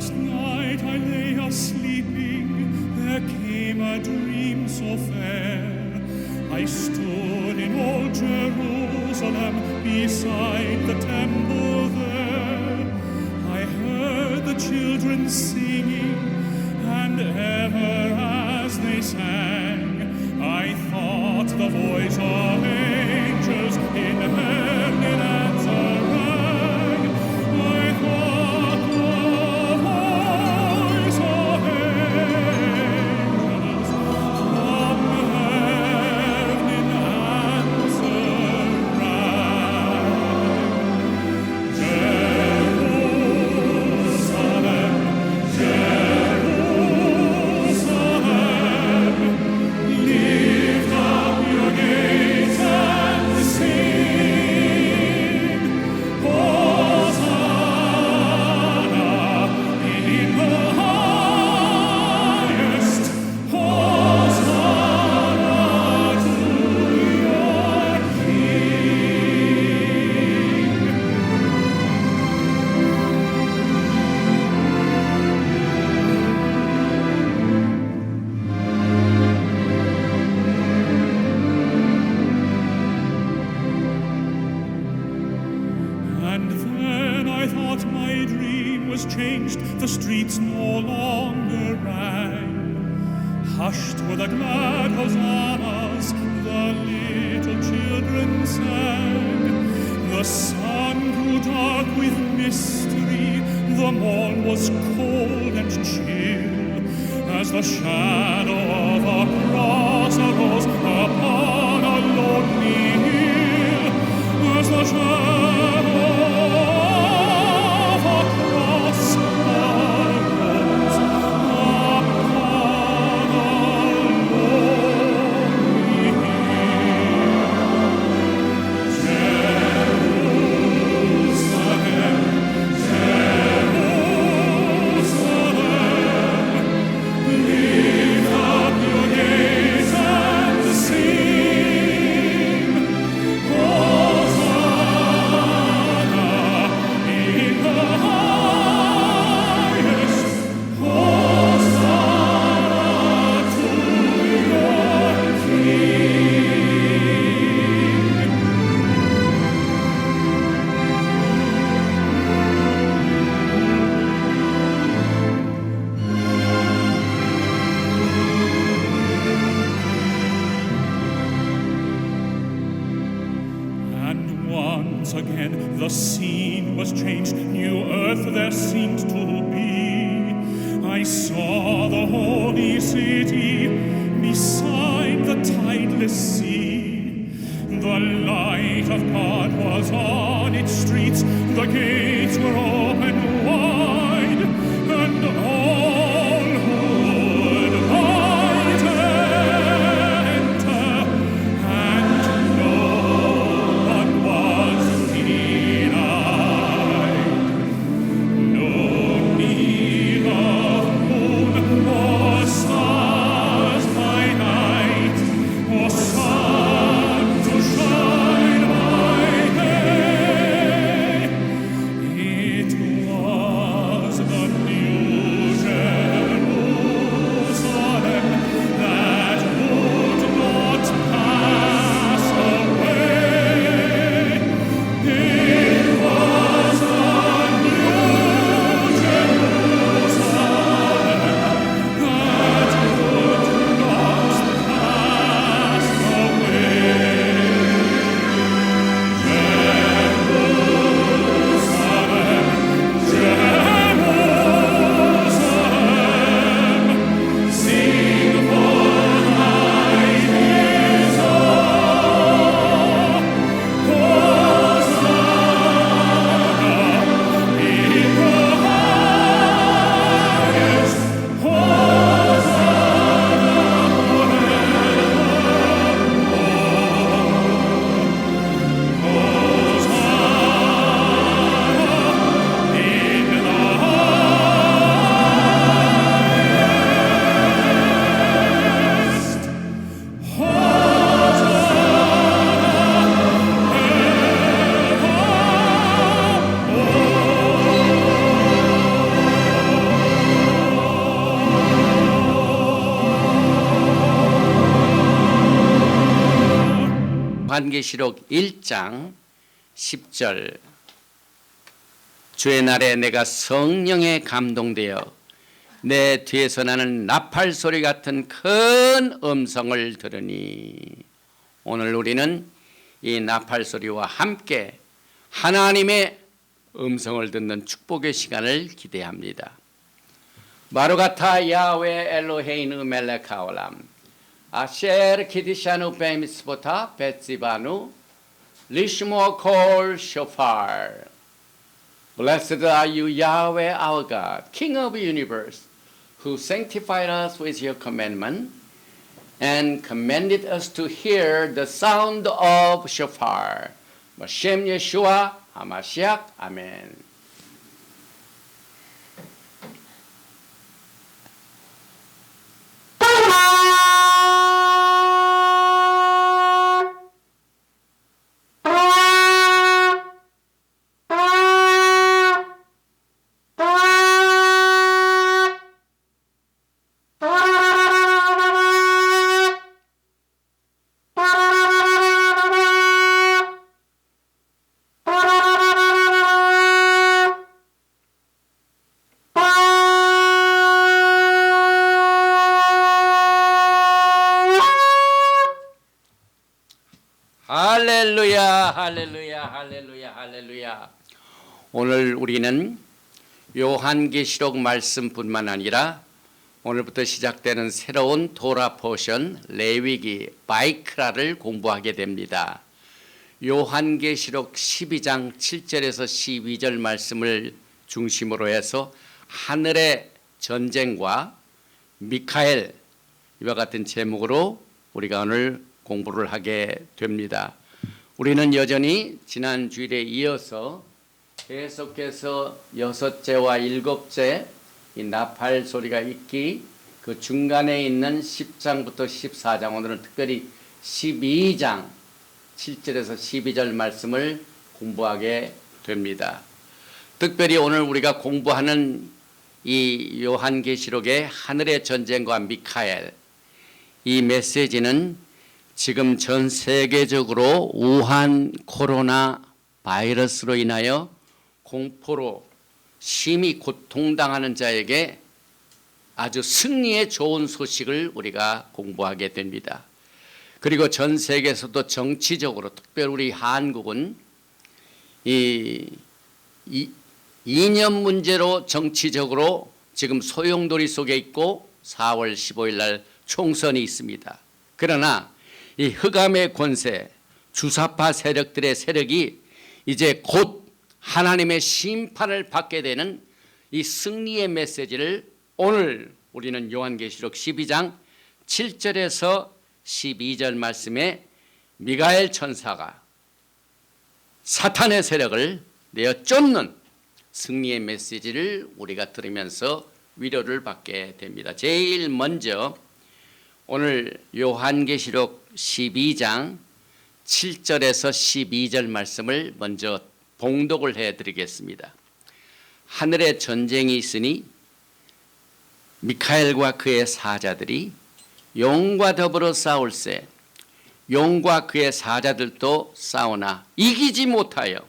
Last night I lay a-sleeping, there came a dream so fair. I stood in old Jerusalem, beside the temple there. I heard the children singing, and ever as they sang, I thought the voice of angels in heaven in answer rang. I thought the voice of angels from heaven in answer rang. Jerusalem, Jerusalem, lift up your gates and sing. Hosanna in the highest. Hosanna to your King. And then I thought my dream was changed, the streets no longer rang. Hushed were the glad hosannas, the little children sang. The sun grew dark with mystery, the morn was cold and chill, as the shadow of a cross arose upon a lonely hill. As the shadow of a cross arose upon a lonely hill. Jerusalem, Jerusalem, lift up your gates and sing. Hosanna in the highest. Hosanna to your King. And once again the scene was changed, new earth there seemed to be. I saw the holy city beside the tideless sea. The light of God was on its streets, the gates were open wide, and all who would might enter, and no one was denied. No need of moon or stars by night, or sun to shine by day. 요한계시록 1장 10절 주의 날에 내가 성령에 감동되어 내 뒤에서 나는 나팔 소리 같은 큰 음성을 들으니 오늘 우리는 이 나팔 소리와 함께 하나님의 음성을 듣는 축복의 시간을 기대합니다. 마루가타 야훼 엘로헤이누 멜레카올람 아셰르 키디샤누 베미스보타 베츠바누 리시모 콜 쇼파르 Blessed are you, Yahweh our God, King of the universe, who sanctified us with your commandment and commanded us to hear the sound of shofar. B'Shem Yeshua HaMashiach. Amen. 할렐루야, 할렐루야, 할렐루야, 할렐루야. 오늘 우리는 요한계시록 말씀뿐만 아니라 오늘부터 시작되는 새로운 도라 포션 레위기 바이크라를 공부하게 됩니다. 요한계시록 12장 7절에서 12절 말씀을 중심으로 해서 하늘의 전쟁과 미카엘 이와 같은 제목으로 우리가 오늘 공부를 하게 됩니다. 우리는 여전히 지난 주일에 이어서 계속해서 6제와 7제 이 나팔 소리가 있기 그 중간에 있는 10장부터 14장 오늘은 특별히 12장 7절에서 12절 말씀을 공부하게 됩니다. 특별히 오늘 우리가 공부하는 이 요한계시록의 하늘의 전쟁과 미카엘 이 메시지는 지금 전 세계적으로 우한 코로나 바이러스로 인하여 공포로 심히 고통당하는 자에게 아주 승리의 좋은 소식을 우리가 공부하게 됩니다. 그리고 전 세계에서도 정치적으로 특별히 우리 한국은 이 이념 문제로 정치적으로 지금 소용돌이 속에 있고 4월 15일 날 총선이 있습니다. 그러나 이 흑암의 권세, 주사파 세력들의 세력이 이제 곧 하나님의 심판을 받게 되는 이 승리의 메시지를 오늘 우리는 요한계시록 12장 7절에서 12절 말씀에 미가엘 천사가 사탄의 세력을 내어 쫓는 승리의 메시지를 우리가 들으면서 위로를 받게 됩니다. 제일 먼저 오늘 요한계시록 12장 7절에서 12절 말씀을 먼저 봉독을 해드리겠습니다. 하늘에 전쟁이 있으니 미카엘과 그의 사자들이 용과 더불어 싸울세 용과 그의 사자들도 싸우나 이기지 못하여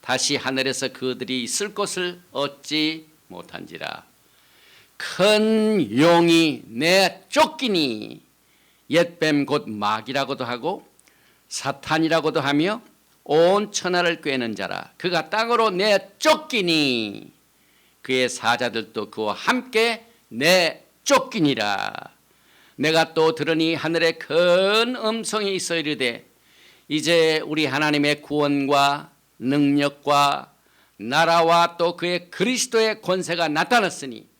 다시 하늘에서 그들이 있을 곳을 얻지 못한지라. 큰 용이 내쫓기니 옛뱀 곧 마귀라고도 하고 사탄이라고도 하며 온 천하를 꿰는 자라. 그가 땅으로 내쫓기니 그의 사자들도 그와 함께 내쫓기니라. 내가 또 들으니 하늘에 큰 음성이 있어 이르되 이제 우리 하나님의 구원과 능력과 나라와 또 그의 그리스도의 권세가 나타났으니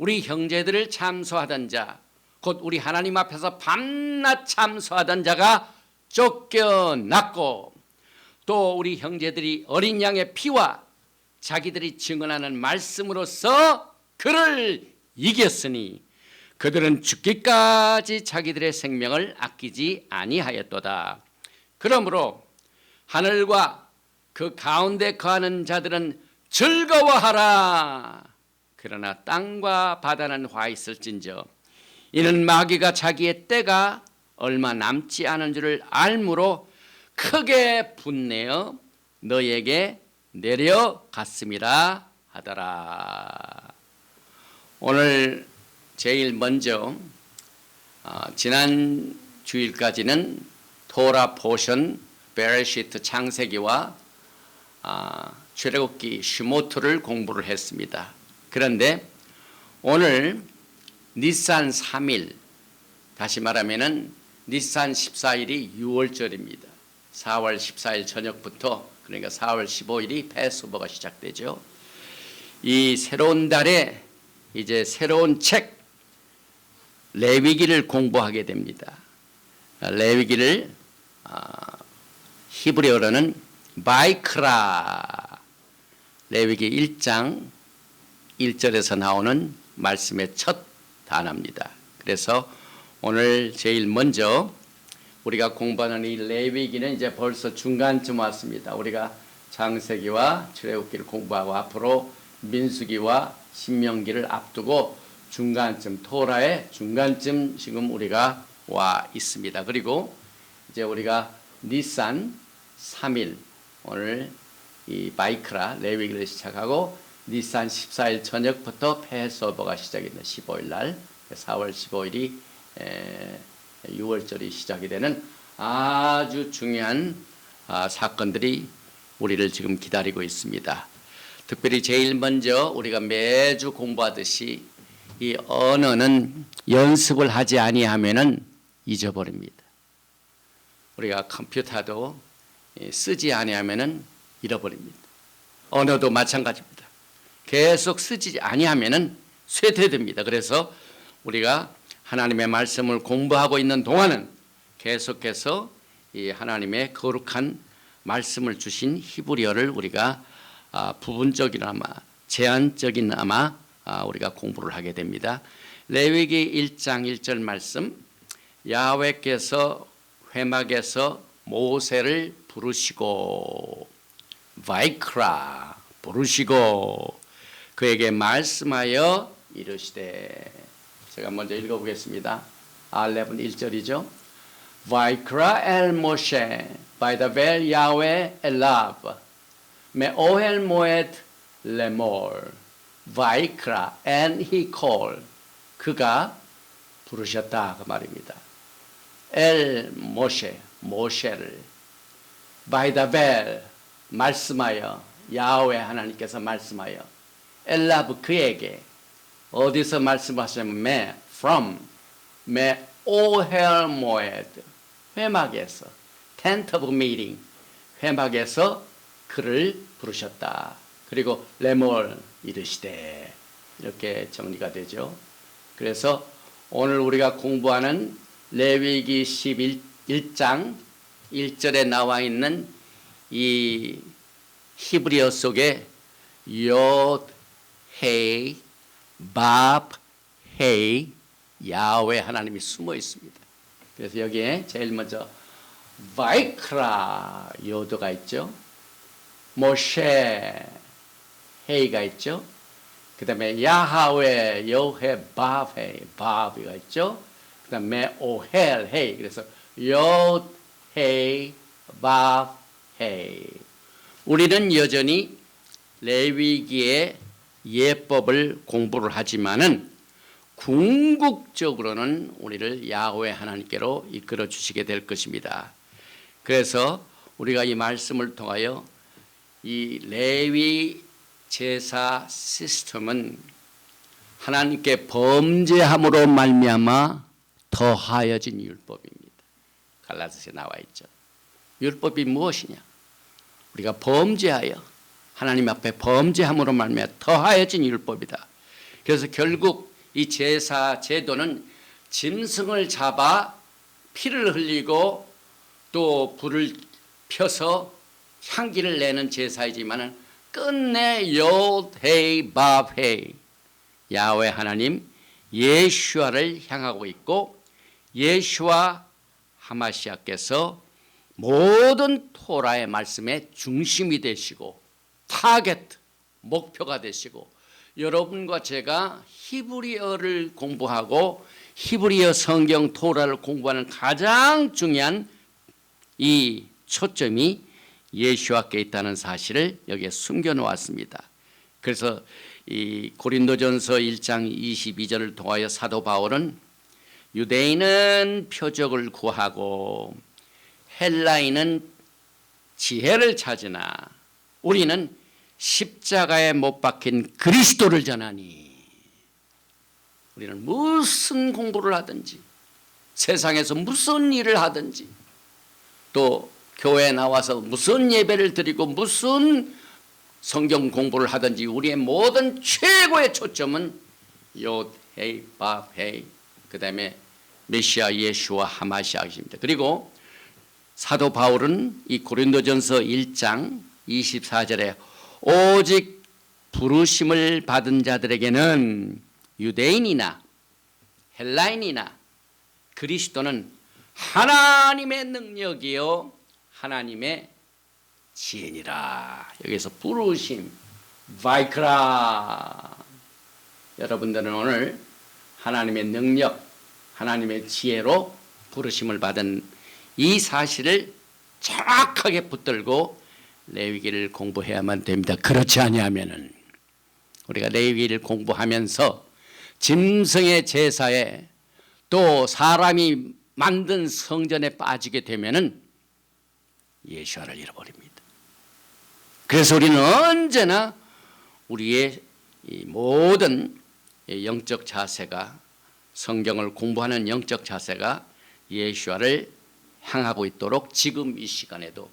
우리 형제들을 참소하던 자, 곧 우리 하나님 앞에서 밤낮 참소하던 자가 쫓겨났고 또 우리 형제들이 어린 양의 피와 자기들이 증언하는 말씀으로써 그를 이겼으니 그들은 죽기까지 자기들의 생명을 아끼지 아니하였도다. 그러므로 하늘과 그 가운데 거하는 자들은 즐거워하라. 그러나 땅과 바다는 화 있을진저 이는 마귀가 자기의 때가 얼마 남지 않은 줄을 알므로 크게 분내어 너에게 내려갔음이라 하더라. 오늘 제일 먼저 지난 주일까지는 토라 포션 베레시트 창세기와 출애굽기 시모트를 공부를 했습니다. 그런데 오늘 니산 3일, 다시 말하면은 니산 14일이 6월절입니다. 4월 14일 저녁부터, 그러니까 4월 15일이 패스오버가 시작되죠. 이 새로운 달에 이제 새로운 책 레위기를 공부하게 됩니다. 레위기를 히브리어로는 바이크라, 레위기 1장 1절에서 나오는 말씀의 첫 단어입니다. 그래서 오늘 제일 먼저 우리가 공부하는 이 레위기는 이제 벌써 중간쯤 왔습니다. 우리가 창세기와 출애굽기를 공부하고 앞으로 민수기와 신명기를 앞두고 중간쯤, 토라의 중간쯤 지금 우리가 와 있습니다. 그리고 이제 우리가 니산 3일, 오늘 이 바이크라 레위기를 시작하고 니산 14일 저녁부터 패스오버가 시작이 됩니다. 15일 날, 4월 15일이 6월절이 시작이 되는 아주 중요한 사건들이 우리를 지금 기다리고 있습니다. 특별히 제일 먼저 우리가 매주 공부하듯이 이 언어는 연습을 하지 아니하면은 잊어버립니다. 우리가 컴퓨터도 쓰지 아니하면은 잃어버립니다. 언어도 마찬가지입니다. 계속 쓰지 아니하면은 쇠퇴됩니다. 그래서 우리가 하나님의 말씀을 공부하고 있는 동안은 계속해서 이 하나님의 거룩한 말씀을 주신 히브리어를 우리가 부분적이나마 제한적이나마 우리가 공부를 하게 됩니다. 레위기 1장 1절 말씀, 야훼께서 회막에서 모세를 부르시고 바이크라 부르시고 그에게 말씀하여 이르시되, 제가 먼저 읽어보겠습니다. 알렙은 1절이죠. Vaikra el Moshe by the vel Yahweh elav me ohel moed lemor Vaikra and he called, 그가 부르셨다 그 말입니다. 엘 모세, 모세를 by the vel, 말씀하여, 야훼 하나님께서 말씀하여, 엘라브 그에게, 어디서 말씀하셨냐면 from me ohel moed, 회막에서, tent of meeting, 회막에서 그를 부르셨다. 그리고 레몰 이르시되, 이렇게 정리가 되죠. 그래서 오늘 우리가 공부하는 레위기 11장 1절에 나와 있는 이 히브리어 속에 옅, 헤이, 밥, 헤이, 야훼 하나님이 숨어 있습니다. 그래서 여기에 제일 먼저 바이크라 요드가 있죠. 모셰 헤이가 있죠. 그 다음에 야하웨 여헤 바베 바비가 있죠. 그 다음에 오헬 헤이. 그래서 옅 헤이 밥 헤이. 우리는 여전히 레위기의 예법을 공부를 하지만은 궁극적으로는 우리를 야훼 하나님께로 이끌어 주시게 될 것입니다. 그래서 우리가 이 말씀을 통하여 이 레위 제사 시스템은 하나님께 범죄함으로 말미암아 더하여진 율법입니다. 갈라디아서에 나와 있죠. 율법이 무엇이냐? 우리가 범죄하여 하나님 앞에 범죄함으로 말미암아 더하여진 율법이다. 그래서 결국 이 제사 제도는 짐승을 잡아 피를 흘리고 또 불을 펴서 향기를 내는 제사이지만은 끝내 옅헤이 밥헤이 야훼 하나님 예슈아를 향하고 있고, 예슈아 하마시아께서 모든 토라의 말씀의 중심이 되시고 타겟 목표가 되시고, 여러분과 제가 히브리어를 공부하고 히브리어 성경 토라를 공부하는 가장 중요한 이 초점이 예수와께 있다는 사실을 여기에 숨겨 놓았습니다. 그래서 이 고린도전서 1장 22절을 통하여 사도 바울은 유대인은 표적을 구하고 헬라인은 지혜를 찾으나 우리는 십자가에 못 박힌 그리스도를 전하니, 우리는 무슨 공부를 하든지 세상에서 무슨 일을 하든지 또 교회에 나와서 무슨 예배를 드리고 무슨 성경 공부를 하든지 우리의 모든 최고의 초점은 욤, 헤이, 밥, 헤이, 그 다음에 메시아 예수와 하마시아입니다. 그리고 사도 바울은 이 고린도전서 1장 24절에 오직 부르심을 받은 자들에게는 유대인이나 헬라인이나 그리스도는 하나님의 능력이요 하나님의 지혜니라. 여기서 부르심, 바이크라. 여러분들은 오늘 하나님의 능력, 하나님의 지혜로 부르심을 받은 이 사실을 정확하게 붙들고 레위기를 공부해야만 됩니다. 그렇지 아니하면은 우리가 레위기를 공부하면서 짐승의 제사에 또 사람이 만든 성전에 빠지게 되면은 예수와를 잃어버립니다. 그래서 우리는 언제나 우리의 이 모든 영적 자세가, 성경을 공부하는 영적 자세가 예수와를 향하고 있도록 지금 이 시간에도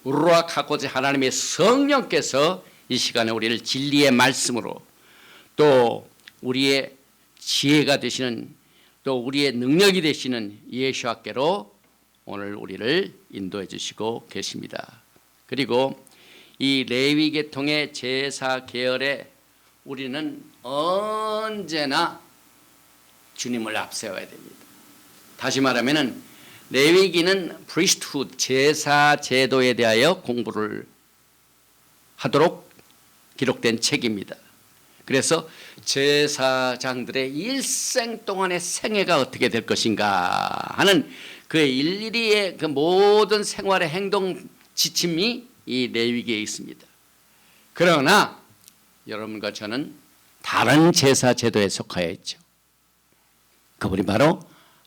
루ach 하고자 하나님의 성령께서 이 시간에 우리를 진리의 말씀으로 또 우리의 지혜가 되시는 또 우리의 능력이 되시는 예수와께로 오늘 우리를 인도해 주시고 계십니다. 그리고 이 레위 계통의 제사 계열에 우리는 언제나 주님을 앞세워야 됩니다. 다시 말하면은 레위기는 priesthood, 제사 제도에 대하여 공부를 하도록 기록된 책입니다. 그래서 제사장들의 일생 동안의 생애가 어떻게 될 것인가 하는 그 일일이의 그 모든 생활의 행동 지침이 이 레위기에 있습니다. 그러나 여러분과 저는 다른 제사 제도에 속하여 있죠. 그분이 바로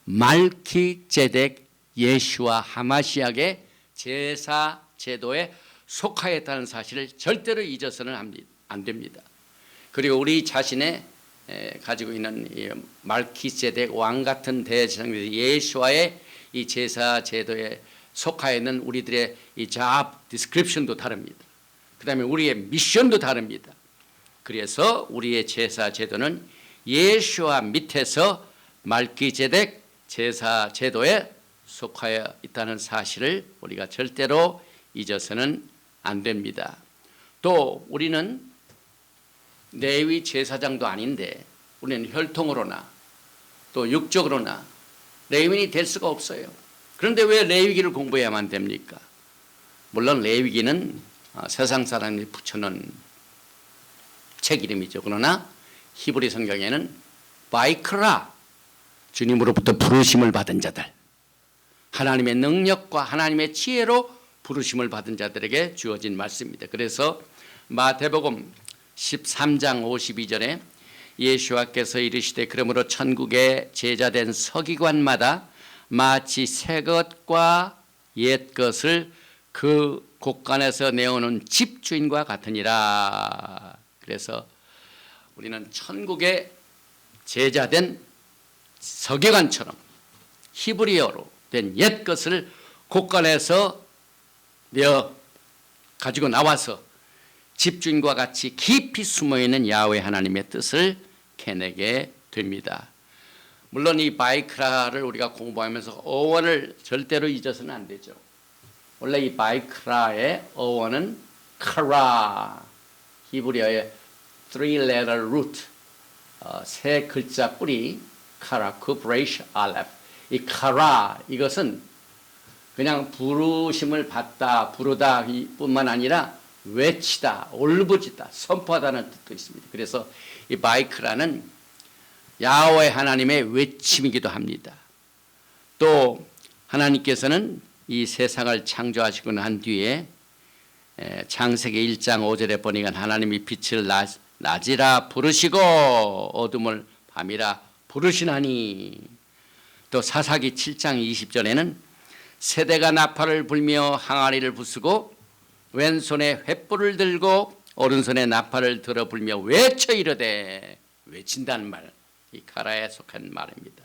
말키제덱 예수와 하마시아의 제사 제도에 속하여 있다는 사실을 절대로 잊어서는 안 됩니다. 그리고 우리 자신의 가지고 있는 말키제덱 왕 같은 대제사장 예수와의 이 제사 제도에 속하여 있는 우리들의 이 job description도 다릅니다. 그 다음에 우리의 미션도 다릅니다. 그래서 우리의 제사 제도는 예수와 밑에서 말키제덱 제사 제도에 속하여 있다는 사실을 우리가 절대로 잊어서는 안 됩니다. 또 우리는 레위 제사장도 아닌데 우리는 혈통으로나 또 육적으로나 레위인이 될 수가 없어요. 그런데 왜 레위기를 공부해야만 됩니까? 물론 레위기는 세상 사람이 붙여놓은 책 이름이죠. 그러나 히브리 성경에는 바이크라, 주님으로부터 부르심을 받은 자들, 하나님의 능력과 하나님의 지혜로 부르심을 받은 자들에게 주어진 말씀입니다. 그래서 마태복음 13장 52절에 예수와께서 이르시되 그러므로 천국에 제자된 서기관마다 마치 새 것과 옛 것을 그 곳간에서 내오는 집주인과 같으니라. 그래서 우리는 천국에 제자된 서기관처럼 히브리어로 된 옛 것을 곳간에서 내어 가지고 나와서 집주인과 같이 깊이 숨어있는 야훼 하나님의 뜻을 캐내게 됩니다. 물론 이 바이크라를 우리가 공부하면서 어원을 절대로 잊어서는 안 되죠. 원래 이 바이크라의 어원은 카라, 히브리어의 three-letter root, 세 글자 뿌리, 카라, 쿠브레이시, 알렙. 이 카라, 이것은 그냥 부르심을 받다, 부르다 뿐만 아니라 외치다, 올부짖다, 선포하다는 뜻도 있습니다. 그래서 이 바이크라는 야훼 하나님의 외침이기도 합니다. 또 하나님께서는 이 세상을 창조하시고 난 뒤에 창세기 1장 5절에 보니까 하나님이 빛을 낮이라 부르시고 어둠을 밤이라 부르시나니, 또 사사기 7장 20절에는 세대가 나팔을 불며 항아리를 부수고 왼손에 횃불을 들고 오른손에 나팔을 들어 불며 외쳐 이르되, 외친다는 말, 이 가라에 속한 말입니다.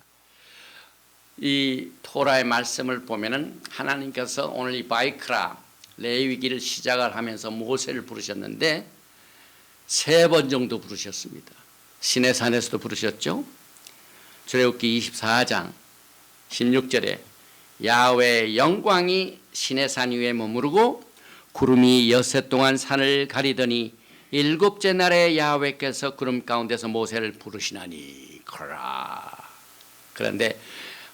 이 토라의 말씀을 보면은 하나님께서 오늘 이 바이크라 레위기를 시작을 하면서 모세를 부르셨는데 3번 정도 부르셨습니다. 시내산에서도 부르셨죠. 출애굽기 24장 16절에 야훼의 영광이 시내산 위에 머무르고 구름이 엿새 동안 산을 가리더니 7째 날에 야훼께서 구름 가운데서 모세를 부르시나니 거라. 그런데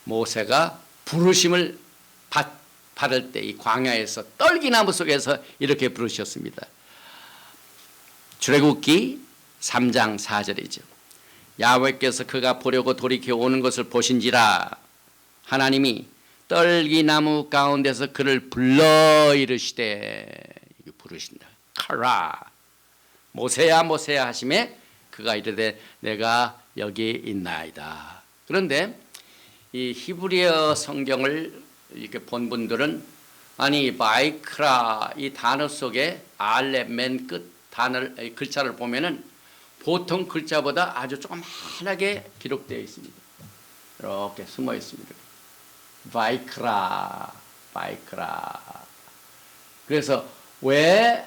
모세가 부르심을 받을 때 이 광야에서 떨기나무 속에서 이렇게 부르셨습니다. 출애굽기 3장 4절이죠. 야훼께서 그가 보려고 돌이켜 오는 것을 보신지라 하나님이 떨기나무 가운데서 그를 불러 이르시되, 부르신다. 카라, 모세야 모세야 하심에 그가 이르되 내가 여기 있나이다. 그런데 이 히브리어 성경을 이렇게 본 분들은 아니 바이크라 이 단어 속에 알렙 맨 끝 단어를 글자를 보면은 보통 글자보다 아주 조그맣게 기록되어 있습니다. 이렇게 숨어 있습니다. 바이크라. 그래서 왜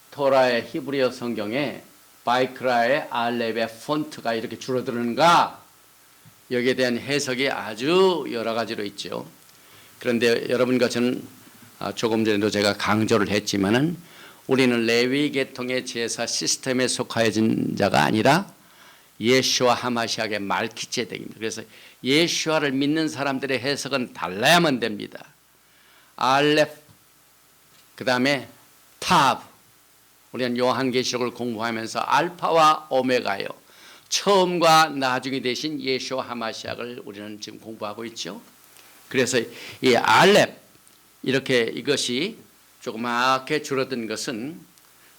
토라의 히브리어 성경에 바이크라의 알렙의 폰트가 이렇게 줄어드는가? 여기에 대한 해석이 아주 여러 가지로 있죠. 그런데 여러분과 저는 조금 전에도 제가 강조를 했지만은 우리는 레위 계통의 제사 시스템에 속하여진 자가 아니라 예수와 하마시아의 말키제덱입니다. 그래서 예수와를 믿는 사람들의 해석은 달라야만 됩니다. 알렙, 그 다음에 탑. 우리는 요한계시록을 공부하면서 알파와 오메가요, 처음과 나중이 되신 예수와 하마시아를 우리는 지금 공부하고 있죠. 그래서 이 알렙, 이렇게 이것이 조그맣게 줄어든 것은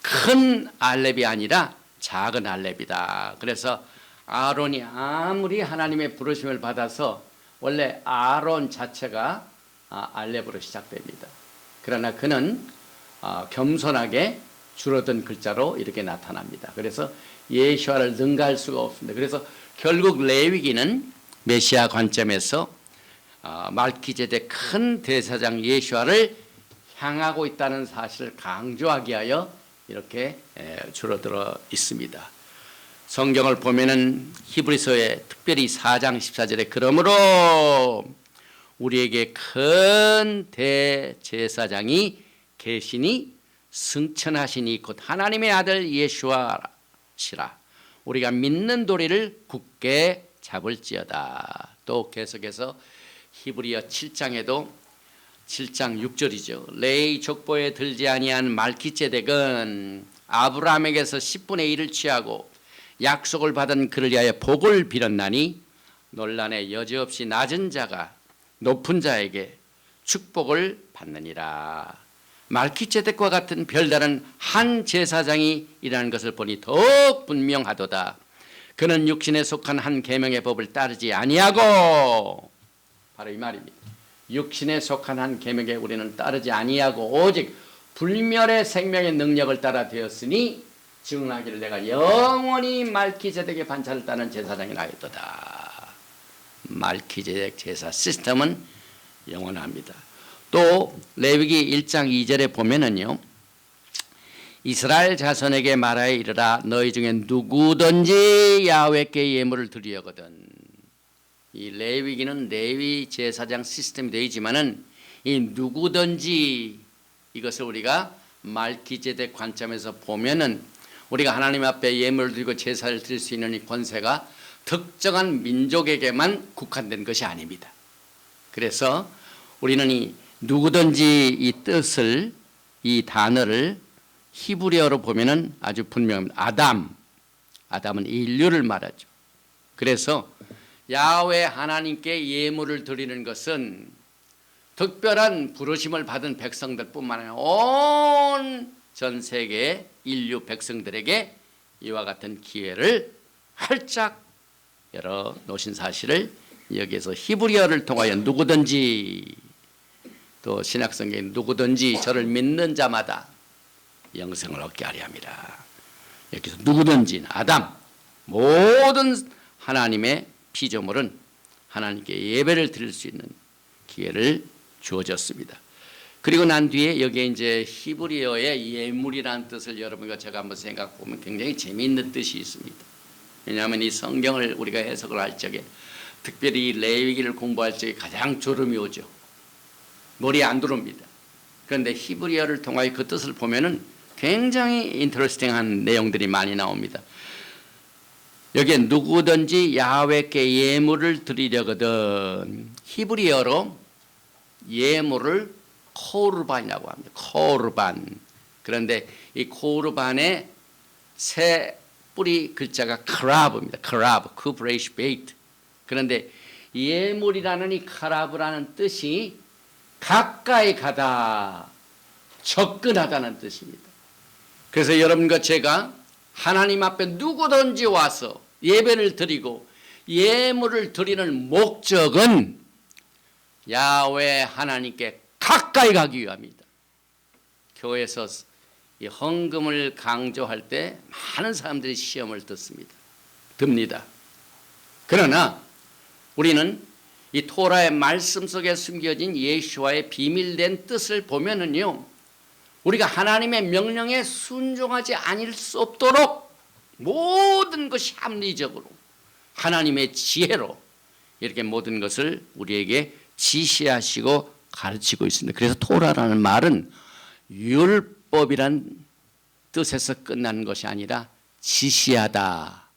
큰 알렙이 아니라 작은 알렙이다. 그래서 아론이 아무리 하나님의 부르심을 받아서 원래 아론 자체가 알렙으로 시작됩니다. 그러나 그는 겸손하게 줄어든 글자로 이렇게 나타납니다. 그래서 예수와를 능가할 수가 없습니다. 그래서 결국 레위기는 메시아 관점에서 말기제덱 큰 대사장 예수와를 향하고 있다는 사실을 강조하기 위하여 이렇게 줄어들어 있습니다. 성경을 보면은 히브리서에 특별히 4장 14절에 그러므로 우리에게 큰 대제사장이 계시니 승천하시니 곧 하나님의 아들 예수와시라. 우리가 믿는 도리를 굳게 잡을지어다. 또 계속해서 히브리어 7장에도 7장 6절이죠. 레위 족보에 들지 아니한 말기제덱은 아브라함에게서 10분의 1을 취하고 약속을 받은 그를 위하여 복을 빌었나니 논란에 여지없이 낮은 자가 높은 자에게 축복을 받느니라. 말기제덱과 같은 별다른 한 제사장이 일하는 것을 보니 더욱 분명하도다. 그는 육신에 속한 한 계명의 법을 따르지 아니하고, 바로 이 말입니다. 육신에 속한 한 계명에 우리는 따르지 아니하고 오직 불멸의 생명의 능력을 따라 되었으니 증언하기를 내가 영원히 말기제덱의 반차를 따는 제사장이 나였도다. 말기제덱 제사 시스템은 영원합니다. 또 레위기 1장 2절에 보면은요, 이스라엘 자손에게 말하여 이르라. 너희 중에 누구든지 야훼께 예물을 드리려거든. 이 레위기는 레위 제사장 시스템이 되지만은 이 누구든지 이것을 우리가 말기제덱 관점에서 보면은 우리가 하나님 앞에 예물을 드리고 제사를 드릴 수 있는 이 권세가 특정한 민족에게만 국한된 것이 아닙니다. 그래서 우리는 이 누구든지 이 뜻을, 이 단어를 히브리어로 보면은 아주 분명합니다. 아담은 인류를 말하죠. 그래서 야훼 하나님께 예물을 드리는 것은 특별한 부르심을 받은 백성들뿐만 아니라 온 전 세계 인류 백성들에게 이와 같은 기회를 활짝 열어 놓으신 사실을 여기에서 히브리어를 통하여 누구든지, 또 신약성경에 누구든지 저를 믿는 자마다 영생을 얻게 하려 함이라. 여기서 누구든지, 아담, 모든 하나님의 피조물은 하나님께 예배를 드릴 수 있는 기회를 주어졌습니다. 그리고 난 뒤에 여기에 이제 히브리어의 예물이라는 뜻을 여러분과 제가 한번 생각해 보면 굉장히 재미있는 뜻이 있습니다. 왜냐하면 이 성경을 우리가 해석을 할 적에, 특별히 레위기를 공부할 적에 가장 졸음이 오죠. 머리에 안 들어옵니다. 그런데 히브리어를 통하여 그 뜻을 보면은 굉장히 인터레스팅한 내용들이 많이 나옵니다. 여기에 누구든지 야훼께 예물을 드리려거든, 히브리어로 예물을 코르반이라고 합니다. 코르반. 그런데 이 코르반의 세 뿌리 글자가 크라브입니다. 크라브, 쿠브레이시 베이트. 그런데 예물이라는 이 크라브라는 뜻이 가까이 가다, 접근하다는 뜻입니다. 그래서 여러분과 제가 하나님 앞에 누구든지 와서 예배를 드리고 예물을 드리는 목적은 야훼 하나님께 가까이 가기 위함입니다. 교회에서 이 헌금을 강조할 때 많은 사람들이 시험을 듭니다. 그러나 우리는 이 토라의 말씀 속에 숨겨진 예수와의 비밀된 뜻을 보면은요, 우리가 하나님의 명령에 순종하지 않을 수 없도록 모든 것이 합리적으로 하나님의 지혜로 이렇게 모든 것을 우리에게 지시하시고 가르치고 있습니다. 그래서 토라라는 말은 율법이란 뜻에서 끝나는 것이 아니라 지시하다,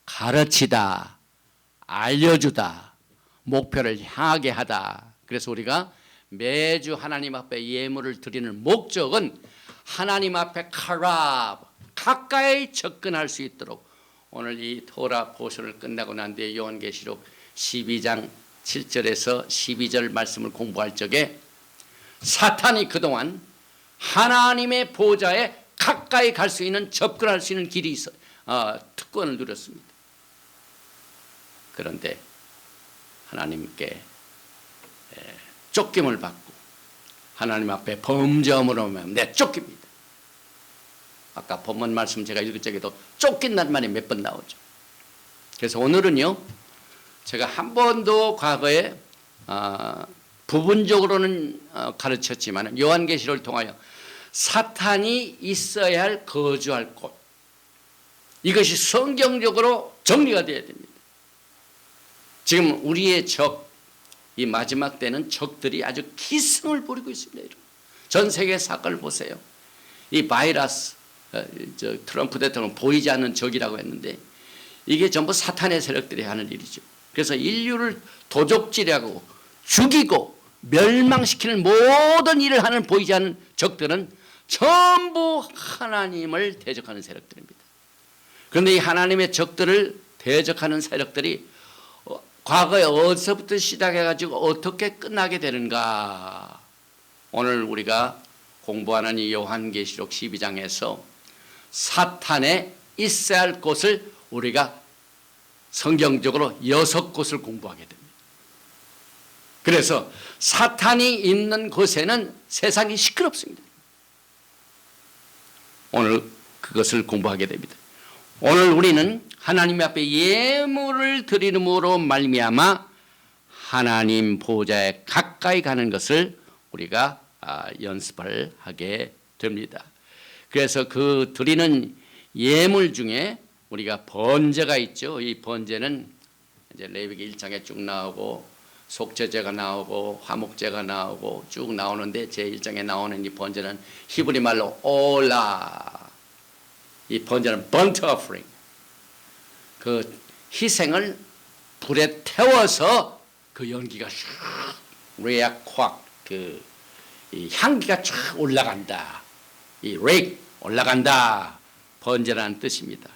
가르치다, 알려주다, 목표를 향하게 하다. 그래서 우리가 매주 하나님 앞에 예물을 드리는 목적은 하나님 앞에 가까이 접근할 수 있도록, 오늘 이 토라 포션을 끝나고 난 뒤에 요한계시록 12장 7절에서 12절 말씀을 공부할 적에 사탄이 그동안 하나님의 보좌에 가까이 갈 수 있는, 접근할 수 있는 길이 있어 특권을 누렸습니다. 그런데 하나님께 쫓김을 받고 하나님 앞에 범죄함으로 내 쫓깁니다. 아까 본문 말씀 제가 읽을 적에도 쫓긴다는 말이 몇 번 나오죠. 그래서 오늘은요, 제가 한 번도 과거에 부분적으로는 가르쳤지만 요한계시록을 통하여 사탄이 있어야 할, 거주할 곳, 이것이 성경적으로 정리가 되어야 됩니다. 지금 우리의 적, 이 마지막 때는 적들이 아주 기승을 부리고 있습니다. 전 세계 사건을 보세요. 이 바이러스, 트럼프 대통령 보이지 않는 적이라고 했는데 이게 전부 사탄의 세력들이 하는 일이죠. 그래서 인류를 도적질하고 죽이고 멸망시키는 모든 일을 하는 보이지 않는 적들은 전부 하나님을 대적하는 세력들입니다. 그런데 이 하나님의 적들을 대적하는 세력들이 과거에 어디서부터 시작해가지고 어떻게 끝나게 되는가? 오늘 우리가 공부하는 이 요한계시록 12장에서 사탄의 있어야 할 곳을 우리가 성경적으로 6곳을 공부하게 됩니다. 그래서 사탄이 있는 곳에는 세상이 시끄럽습니다. 오늘 그것을 공부하게 됩니다. 오늘 우리는 하나님 앞에 예물을 드림으로 말미암아 하나님 보좌에 가까이 가는 것을 우리가 연습을 하게 됩니다. 그래서 그 드리는 예물 중에 우리가 번제가 있죠. 이 번제는 이제 레위기 1장에 쭉 나오고 속죄제가 나오고 화목제가 나오고 쭉 나오는데 제 1장에 나오는 이 번제는 히브리 말로 올라. 이 번제는 burnt offering. 그 희생을 불에 태워서 그 연기가 쫙 레아콱 그 이 향기가 쫙 올라간다. 이 레이크 올라간다. 번제라는 뜻입니다.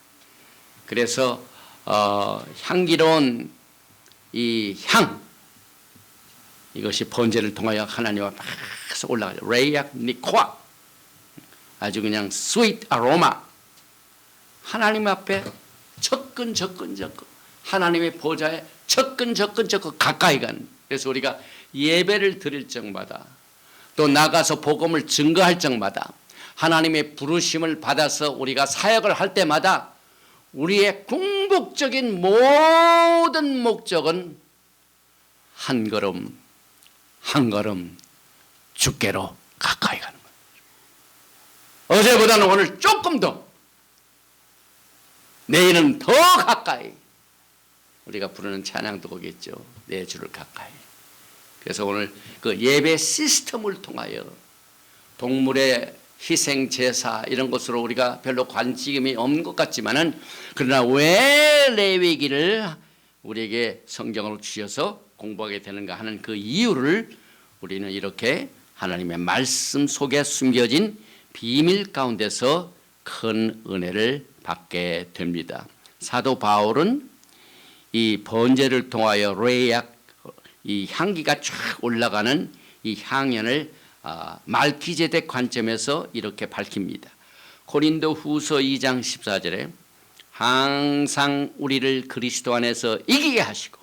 그래서 향기로운 이 향, 이것이 번제를 통하여 하나님 앞에 계속 올라가죠. 레이악 니코아, 아주 그냥 스윗 아로마, 하나님 앞에 접근 하나님의 보좌에 접근 가까이 가는. 그래서 우리가 예배를 드릴 적마다 또 나가서 복음을 증거할 적마다 하나님의 부르심을 받아서 우리가 사역을 할 때마다 우리의 궁극적인 모든 목적은 한 걸음 한 걸음 주께로 가까이 가는 거예요. 어제보다는 오늘 조금 더, 내일은 더 가까이. 우리가 부르는 찬양도 거겠죠. 내 주를 가까이. 그래서 오늘 그 예배 시스템을 통하여 동물의 희생 제사 이런 것으로 우리가 별로 관심이 없는 것 같지만은, 그러나 왜 레위기를 우리에게 성경으로 주셔서 공부하게 되는가 하는 그 이유를 우리는 이렇게 하나님의 말씀 속에 숨겨진 비밀 가운데서 큰 은혜를 받게 됩니다. 사도 바울은 이 번제를 통하여 레이악, 이 향기가 쫙 올라가는 이 향연을 말기제덱 관점에서 이렇게 밝힙니다. 고린도 후서 2장 14절에 항상 우리를 그리스도 안에서 이기게 하시고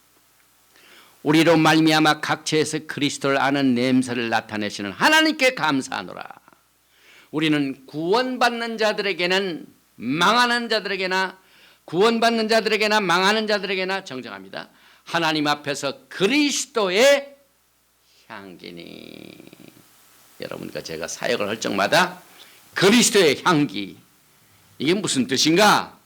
우리로 말미암아 각처에서 그리스도를 아는 냄새를 나타내시는 하나님께 감사하노라. 우리는 구원받는 자들에게는 망하는 자들에게나 구원받는 자들에게나 망하는 자들에게나 정정합니다. 하나님 앞에서 그리스도의 향기니. 여러분과 제가 사역을 할 적마다 그리스도의 향기, 이게 무슨 뜻인가?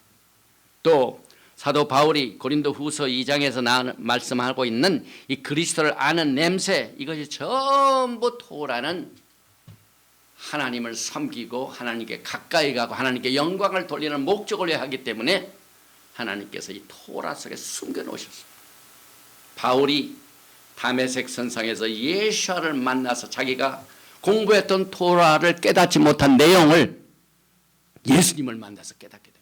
또 사도 바울이 고린도 후서 2장에서 말씀하고 있는 이 그리스도를 아는 냄새, 이것이 전부 토라는 하나님을 섬기고 하나님께 가까이 가고 하나님께 영광을 돌리는 목적을 하기 때문에 하나님께서 이 토라 속에 숨겨 놓으셨어요. 바울이 다메섹 선상에서 예수를 만나서 자기가 공부했던 토라를 깨닫지 못한 내용을 예수님을 만나서 깨닫게 됩니다.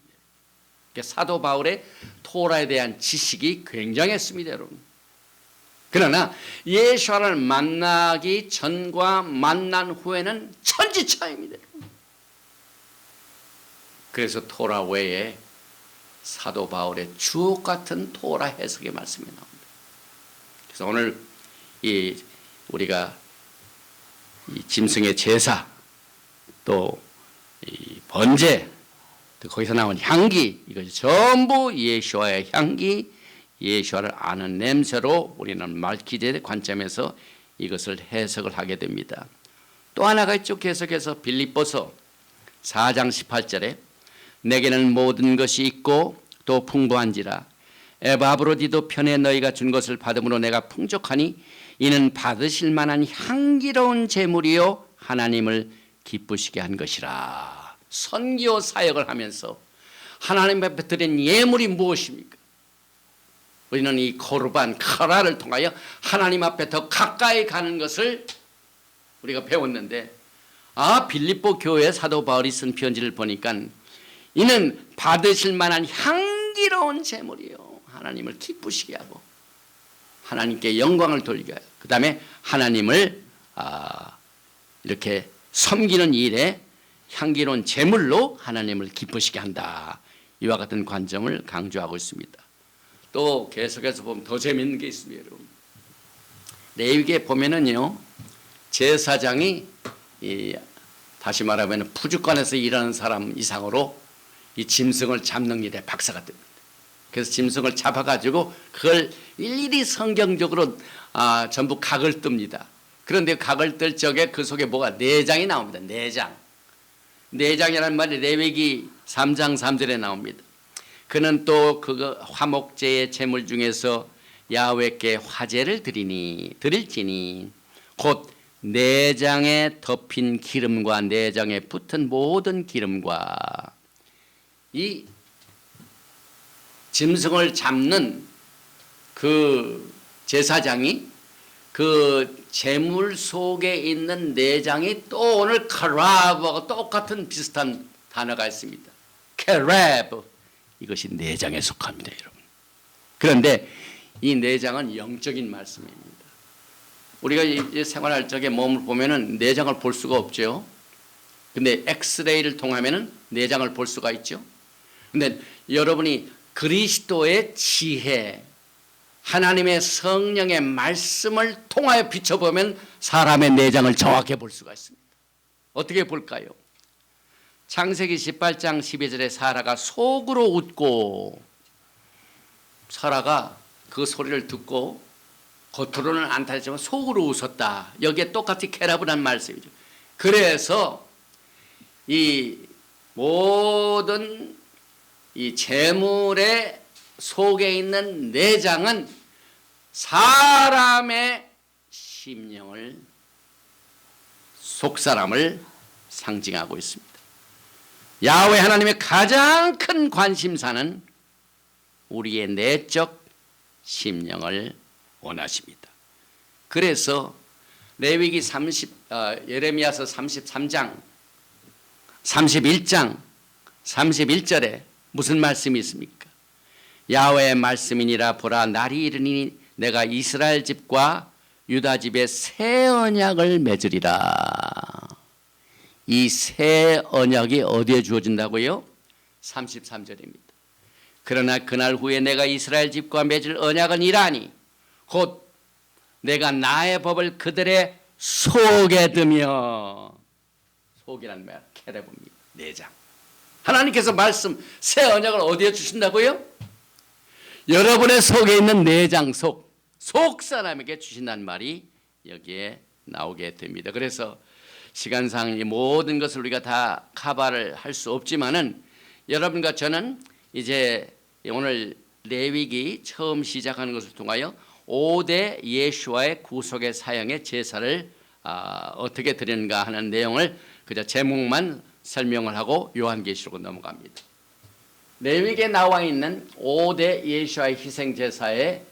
사도 바울의 토라에 대한 지식이 굉장했습니다, 여러분. 그러나 예수를 만나기 전과 만난 후에는 천지차이입니다. 그래서 토라 외에 사도 바울의 주옥 같은 토라 해석의 말씀이 나옵니다. 그래서 오늘 우리가 이 짐승의 제사, 또 이 번제, 또 거기서 나온 향기, 이것이 전부 예수와의 향기, 예수와를 아는 냄새로 우리는 말기제덱 관점에서 이것을 해석을 하게 됩니다. 또 하나가 있죠. 계속해서 빌립보서 4장 18절에 내게는 모든 것이 있고 또 풍부한지라 에바브로디도 편에 너희가 준 것을 받음으로 내가 풍족하니 이는 받으실 만한 향기로운 제물이요 하나님을 기쁘시게 한 것이라. 선교 사역을 하면서 하나님 앞에 드린 예물이 무엇입니까? 우리는 이 코르반 카라를 통하여 하나님 앞에 더 가까이 가는 것을 우리가 배웠는데, 빌립보 교회 사도 바울이 쓴 편지를 보니까 이는 받으실 만한 향기로운 제물이요 하나님을 기쁘시게 하고 하나님께 영광을 돌리게 하고 그 다음에 하나님을 이렇게 섬기는 일에 향기로운 제물로 하나님을 기쁘시게 한다. 이와 같은 관점을 강조하고 있습니다. 또 계속해서 보면 더 재미있는 게 있습니다, 여러분. 레위기에 보면은요, 제사장이 다시 말하면 푸주간에서 일하는 사람 이상으로 이 짐승을 잡는 일에 박사가 됩니다. 그래서 짐승을 잡아가지고 그걸 일일이 성경적으로 전부 각을 뜹니다. 그런데 각을 뜰 적에 그 속에 뭐가 내장이 나옵니다. 내장이라는 말이 레위기 3장 3절에 나옵니다. 그는 또 그 화목제의 제물 중에서 야훼께 화제를 드릴지니 곧 내장에 덮인 기름과 내장에 붙은 모든 기름과 이 짐승을 잡는 그 제사장이 그 제물 속에 있는 내장이 또 오늘 카라브하고 똑같은 비슷한 단어가 있습니다. 케레브, 이것이 내장에 속합니다, 여러분. 그런데 이 내장은 영적인 말씀입니다. 우리가 이제 생활할 적에 몸을 보면은 내장을 볼 수가 없죠. 근데 엑스레이를 통하면은 내장을 볼 수가 있죠. 근데 여러분이 그리스도의 지혜, 하나님의 성령의 말씀을 통하여 비춰보면 사람의 내장을 정확히 볼 수가 있습니다. 어떻게 볼까요? 창세기 18장 12절에 사라가 속으로 웃고, 사라가 그 소리를 듣고 겉으로는 안 타지만 속으로 웃었다. 여기에 똑같이 캐라브란 말씀이죠. 그래서 이 모든 이 재물의 속에 있는 내장은 사람의 심령을, 속사람을 상징하고 있습니다. 야훼 하나님의 가장 큰 관심사는 우리의 내적 심령을 원하십니다. 그래서 레위기 예레미야서 33장 31장 31절에 무슨 말씀이 있습니까? 야훼의 말씀이니라. 보라, 날이 이르니 내가 이스라엘 집과 유다 집에 새 언약을 맺으리라. 이 새 언약이 어디에 주어진다고요? 33절입니다. 그러나 그날 후에 내가 이스라엘 집과 맺을 언약은 이라니 곧 내가 나의 법을 그들의 속에 두며, 속이란 말 캐레브입니다. 내장. 하나님께서 말씀 새 언약을 어디에 주신다고요? 여러분의 속에 있는 내장 속 사람에게 주신다는 말이 여기에 나오게 됩니다. 그래서 시간상 이 모든 것을 우리가 다 커버를 할 수 없지만은 여러분과 저는 이제 오늘 레위기 처음 시작하는 것을 통하여 5대 예수와의 구속의 사형의 제사를 어떻게 드리는가 하는 내용을 그저 제목만 설명을 하고 요한계시록으로 넘어갑니다. 레위기에 나와 있는 5대 예수와의 희생 제사의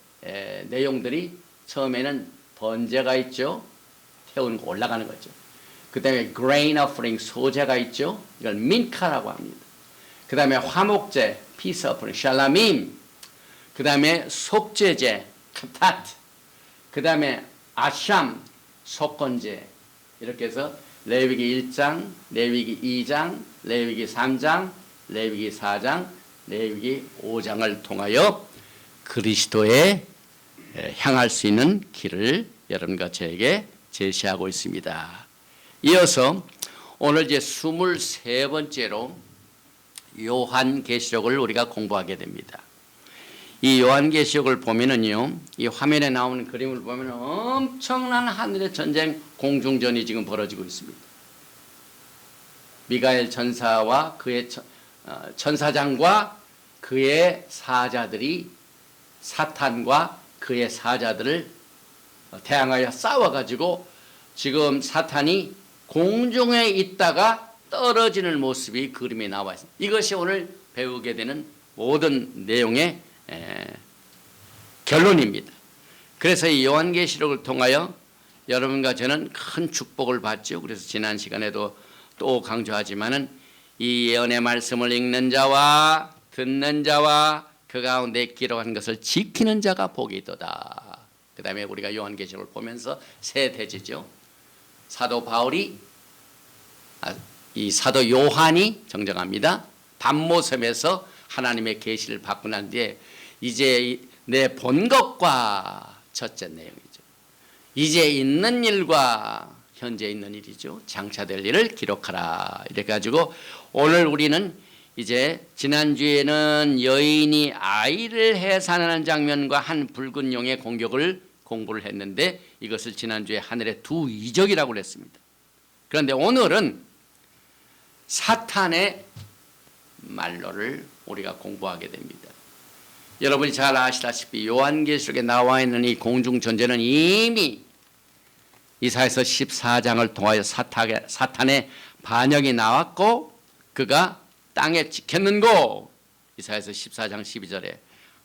내용들이 처음에는 번제가 있죠. 태우는 거 올라가는 거죠. 그 다음에 grain offering, 소제가 있죠. 이걸 민카라고 합니다. 그 다음에 화목제, peace offering, 샬라밈. 그 다음에 속죄제, 카타트. 그 다음에 아샴, 속건제. 이렇게 해서 레위기 1장, 레위기 2장, 레위기 3장, 레위기 4장, 레위기 5장을 통하여 그리스도에 향할 수 있는 길을 여러분과 저에게 제시하고 있습니다. 이어서 오늘 이제 23번째로 요한계시록을 우리가 공부하게 됩니다. 이 요한계시록을 보면은요, 이 화면에 나오는 그림을 보면 엄청난 하늘의 전쟁, 공중전이 지금 벌어지고 있습니다. 미가엘 전사와 그의 천사장과 그의 사자들이 사탄과 그의 사자들을 대항하여 싸워가지고 지금 사탄이 공중에 있다가 떨어지는 모습이 그림에 나와 있습니다. 이것이 오늘 배우게 되는 모든 내용의 결론입니다. 그래서 이 요한계시록을 통하여 여러분과 저는 큰 축복을 받죠. 그래서 지난 시간에도 또 강조하지만은 이 예언의 말씀을 읽는 자와 듣는 자와 그 가운데 기록한 것을 지키는 자가 복이 있도다. 그 다음에 우리가 요한계시록을 보면서 세 대지죠. 사도 바울이 이 사도 요한이 정정합니다. 밤모섬에서 하나님의 계시를 받고 난 뒤에 이제 내 본 것과 첫째 내용이죠. 이제 있는 일과 현재 있는 일이죠. 장차될 일을 기록하라. 이렇게 가지고 오늘 우리는 이제 지난주에는 여인이 아이를 해산하는 장면과 한 붉은 용의 공격을 공부를 했는데 이것을 지난주에 하늘의 두 이적이라고 그랬습니다. 그런데 오늘은 사탄의 말로를 우리가 공부하게 됩니다. 여러분이 잘 아시다시피 요한계시록에 나와 있는 이 공중전쟁은 이미 이사야서 14장을 통하여 사탄의 반역이 나왔고 그가 땅에 찍혔는고 이사야서 14장 12절에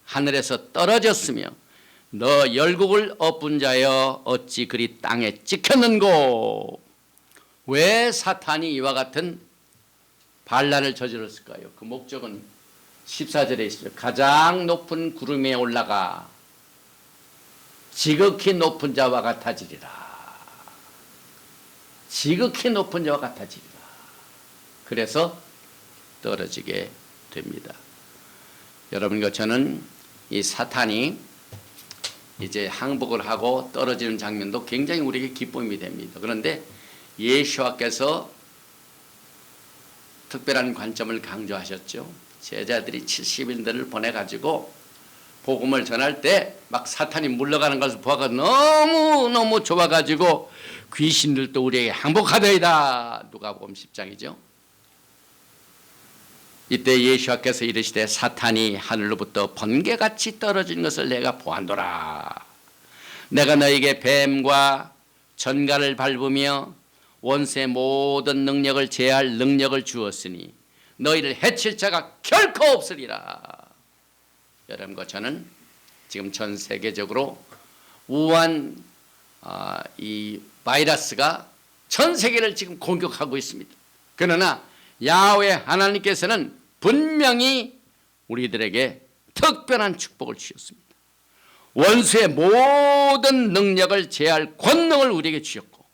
하늘에서 떨어졌으며 너 열국을 엎은 자여 어찌 그리 땅에 찍혔는고. 왜 사탄이 이와 같은 반란을 저질렀을까요? 그 목적은 14절에 있어요. 가장 높은 구름에 올라가 지극히 높은 자와 같아지리라. 지극히 높은 자와 같아지리라. 그래서 떨어지게 됩니다. 여러분과 저는 이 사탄이 이제 항복을 하고 떨어지는 장면도 굉장히 우리에게 기쁨이 됩니다. 그런데 예수와께서 특별한 관점을 강조하셨죠. 제자들이 70인들을 보내가지고 복음을 전할 때 막 사탄이 물러가는 것을 보아가 너무너무 좋아가지고 귀신들도 우리에게 항복하더이다. 누가복음 10장이죠. 이때 예수께서 이르시되 사탄이 하늘로부터 번개같이 떨어진 것을 내가 보았노라. 내가 너에게 뱀과 전갈을 밟으며 원수의 모든 능력을 제할 능력을 주었으니 너희를 해칠 자가 결코 없으리라. 여러분과 저는 지금 전 세계적으로 우한 이 바이러스가 전 세계를 지금 공격하고 있습니다. 그러나 야훼 하나님께서는 분명히 우리들에게 특별한 축복을 주셨습니다. 원수의 모든 능력을 제할 권능을 우리에게 주셨고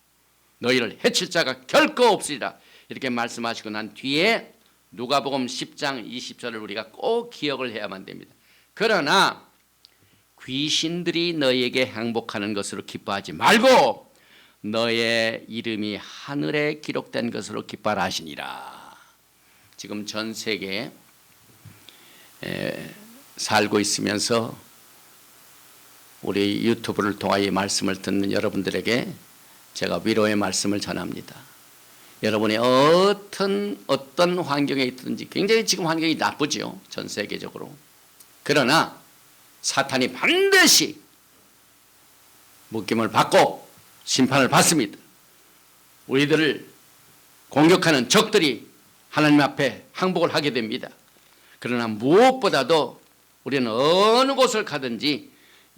너희를 해칠 자가 결코 없으리라. 이렇게 말씀하시고 난 뒤에 누가복음 10장 20절을 우리가 꼭 기억을 해야만 됩니다. 그러나 귀신들이 너희에게 항복하는 것으로 기뻐하지 말고 너의 이름이 하늘에 기록된 것으로 기뻐하라 하시니라. 지금 전 세계에 살고 있으면서 우리 유튜브를 통하여 이 말씀을 듣는 여러분들에게 제가 위로의 말씀을 전합니다. 여러분이 어떤 환경에 있든지 굉장히 지금 환경이 나쁘죠. 전 세계적으로. 그러나 사탄이 반드시 묶임을 받고 심판을 받습니다. 우리들을 공격하는 적들이 하나님 앞에 항복을 하게 됩니다. 그러나 무엇보다도 우리는 어느 곳을 가든지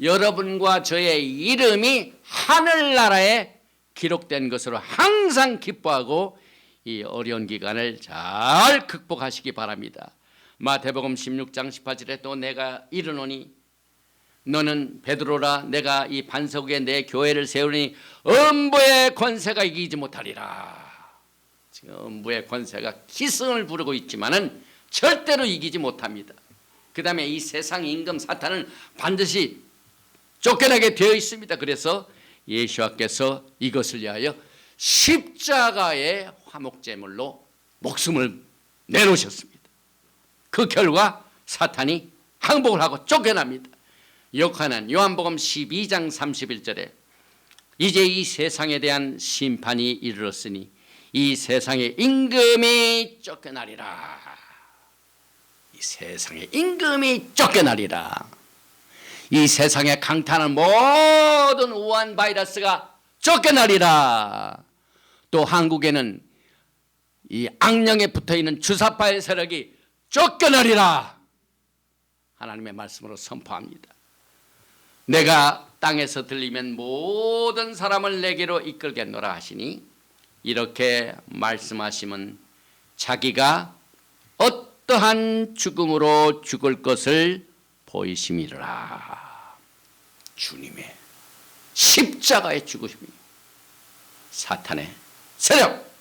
여러분과 저의 이름이 하늘나라에 기록된 것으로 항상 기뻐하고 이 어려운 기간을 잘 극복하시기 바랍니다. 마태복음 16장 18절에 또 내가 이르노니 너는 베드로라. 내가 이 반석 위에 내 교회를 세우니 음부의 권세가 이기지 못하리라. 지금 음부의 권세가 기승을 부르고 있지만은 절대로 이기지 못합니다. 그 다음에 이 세상 임금 사탄은 반드시 쫓겨나게 되어 있습니다. 그래서 예수께서 이것을 위하여 십자가의 화목제물로 목숨을 내놓으셨습니다. 그 결과 사탄이 항복을 하고 쫓겨납니다. 요한복음 12장 31절에 이제 이 세상에 대한 심판이 이르렀으니 이 세상의 임금이 쫓겨나리라. 이 세상의 임금이 쫓겨나리라. 이 세상에 강타하는 모든 우한 바이러스가 쫓겨나리라. 또 한국에는 이 악령에 붙어있는 주사파의 세력이 쫓겨나리라. 하나님의 말씀으로 선포합니다. 내가 땅에서 들리면 모든 사람을 내게로 이끌겠노라 하시니 이렇게 말씀하시면 자기가 어떠한 죽음으로 죽을 것을 보이심이라. 주님의 십자가의 죽으심이 사탄의 세력,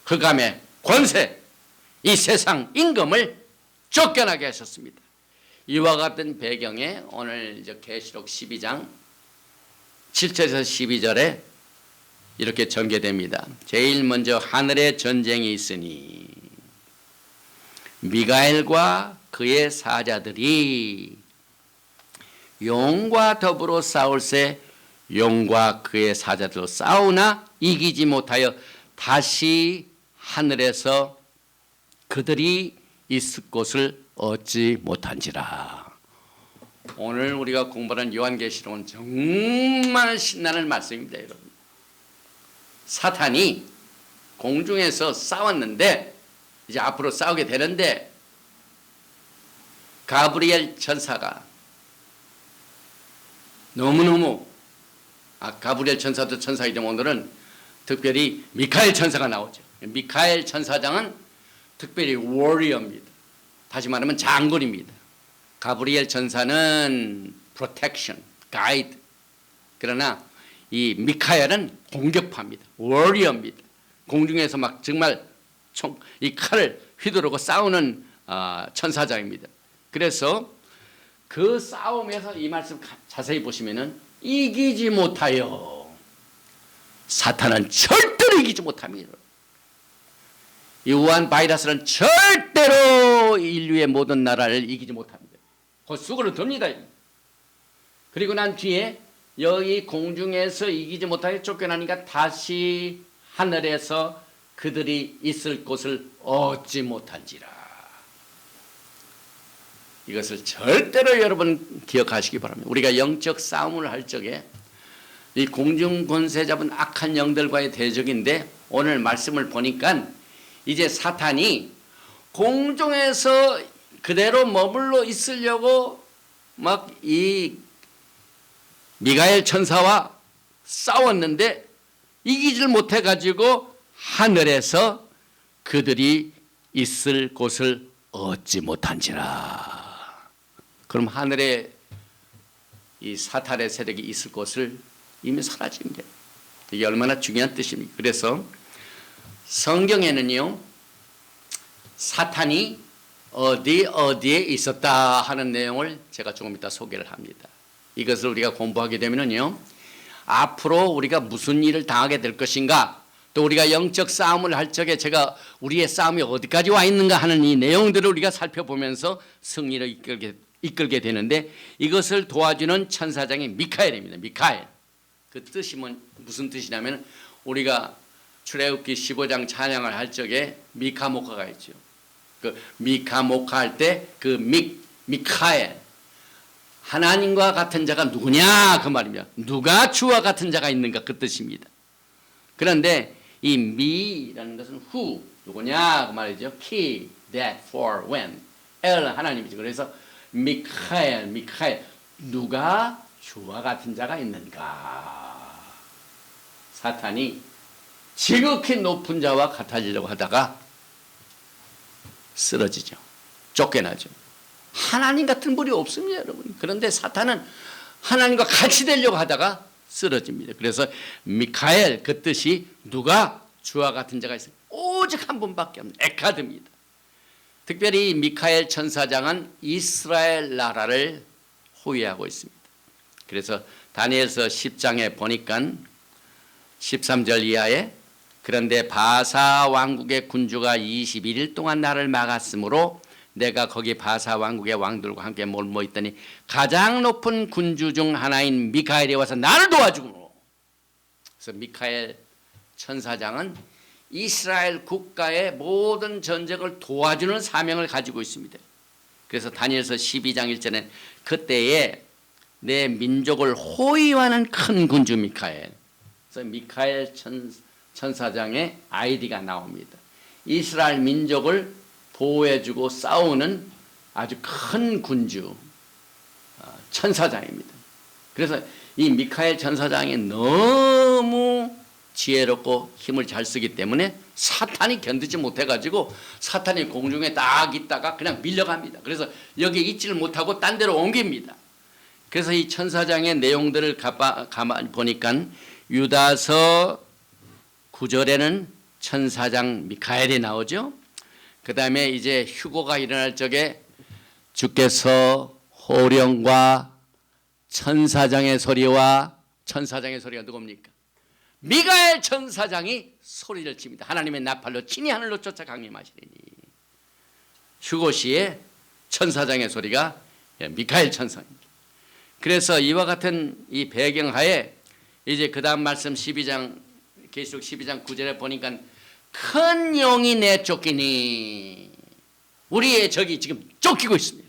흑암의 권세, 이 세상 임금을 쫓겨나게 하셨습니다. 이와 같은 배경에 오늘 이제 계시록 12장 7절에서 12절에 이렇게 전개됩니다. 제일 먼저 하늘에 전쟁이 있으니 미가엘과 그의 사자들이 용과 더불어 싸울새 용과 그의 사자들로 싸우나 이기지 못하여 다시 하늘에서 그들이 있을 곳을 얻지 못한지라. 오늘 우리가 공부하는 요한계시록은 정말 신나는 말씀입니다. 여러분, 사탄이 공중에서 싸웠는데 이제 앞으로 싸우게 되는데 가브리엘 천사가 너무너무 가브리엘 천사도 천사이지만 오늘은 특별히 미카엘 천사가 나오죠. 미카엘 천사장은 특별히 워리어입니다. 다시 말하면 장군입니다. 가브리엘 천사는 protection, guide, 그러나 이 미카엘은 공격파입니다. 워리어입니다. 공중에서 막 정말 이 칼을 휘두르고 싸우는 천사장입니다. 그래서 그 싸움에서 이 말씀 자세히 보시면은 이기지 못하여 사탄은 절대로 이기지 못합니다. 이 우한 바이러스는 절대로 인류의 모든 나라를 이기지 못합니다. 곧 수그러 듭니다. 그리고 난 뒤에 여기 공중에서 이기지 못하게 쫓겨나니까 다시 하늘에서 그들이 있을 곳을 얻지 못한지라. 이것을 절대로 여러분 기억하시기 바랍니다. 우리가 영적 싸움을 할 적에 이 공중 권세 잡은 악한 영들과의 대적인데 오늘 말씀을 보니까 이제 사탄이 공중에서 그대로 머물러 있으려고 막 이 미가엘 천사와 싸웠는데 이기질 못해 가지고 하늘에서 그들이 있을 곳을 얻지 못한지라. 그럼 하늘에 이 사탄의 세력이 있을 곳을 이미 사라집니다. 이게 얼마나 중요한 뜻입니까? 그래서 성경에는요, 사탄이 어디에 있었다 하는 내용을 제가 조금 이따 소개를 합니다. 이것을 우리가 공부하게 되면요, 앞으로 우리가 무슨 일을 당하게 될 것인가, 또 우리가 영적 싸움을 할 적에 제가 우리의 싸움이 어디까지 와 있는가 하는 이 내용들을 우리가 살펴보면서 승리를 이끌게 되는데, 이것을 도와주는 천사장이 미카엘입니다. 미카엘. 그 뜻이 무슨 뜻이냐면, 우리가 출애굽기 15장 찬양을 할 적에 미카모카가 있죠. 그 미카모카 할 때 그 미카엘, 하나님과 같은 자가 누구냐 그 말입니다. 누가 주와 같은 자가 있는가 그 뜻입니다. 그런데 이 미라는 것은 who, 누구냐 그 말이죠. key, that, for, when. El 하나님이죠. 그래서 미카엘, 누가 주와 같은 자가 있는가. 사탄이 지극히 높은 자와 같아지려고 하다가 쓰러지죠. 쫓겨나죠. 하나님 같은 분이 없습니다, 여러분. 그런데 사탄은 하나님과 같이 되려고 하다가 쓰러집니다. 그래서 미카엘, 그 뜻이 누가 주와 같은 자가 있어요. 오직 한 분밖에 없는 에카드입니다. 특별히 미카엘 천사장은 이스라엘 나라를 호위하고 있습니다. 그래서 다니엘서 10장에 보니까 13절 이하에, 그런데 바사 왕국의 군주가 21일 동안 나를 막았으므로 내가 거기 바사 왕국의 왕들과 함께 몰모 있더니 가장 높은 군주 중 하나인 미카엘이 와서 나를 도와주고. 그래서 미카엘 천사장은 이스라엘 국가의 모든 전쟁을 도와주는 사명을 가지고 있습니다. 그래서 다니엘서 12장 1절에 그때에 내 민족을 호위하는 큰 군주 미카엘. 그래서 미카엘 천사장의 아이디가 나옵니다. 이스라엘 민족을 보호해주고 싸우는 아주 큰 군주 천사장입니다. 그래서 이 미카엘 천사장이 너무 지혜롭고 힘을 잘 쓰기 때문에 사탄이 견디지 못해가지고 사탄이 공중에 딱 있다가 그냥 밀려갑니다. 그래서 여기 있지를 못하고 딴 데로 옮깁니다. 그래서 이 천사장의 내용들을 가만히 보니까 유다서 9절에는 천사장 미카엘이 나오죠. 그 다음에 이제 휴거가 일어날 적에 주께서 호령과 천사장의 소리가 누굽니까? 미가엘 천사장이 소리를 칩니다. 하나님의 나팔로 친히 하늘로 쫓아 강림하시리니. 휴거시에 천사장의 소리가 미카엘 천사입니다. 그래서 이와 같은 이 배경하에 이제 그 다음 말씀 12장 계시록 12장 9절에 보니까 큰 용이 내쫓기니, 우리의 적이 지금 쫓기고 있습니다.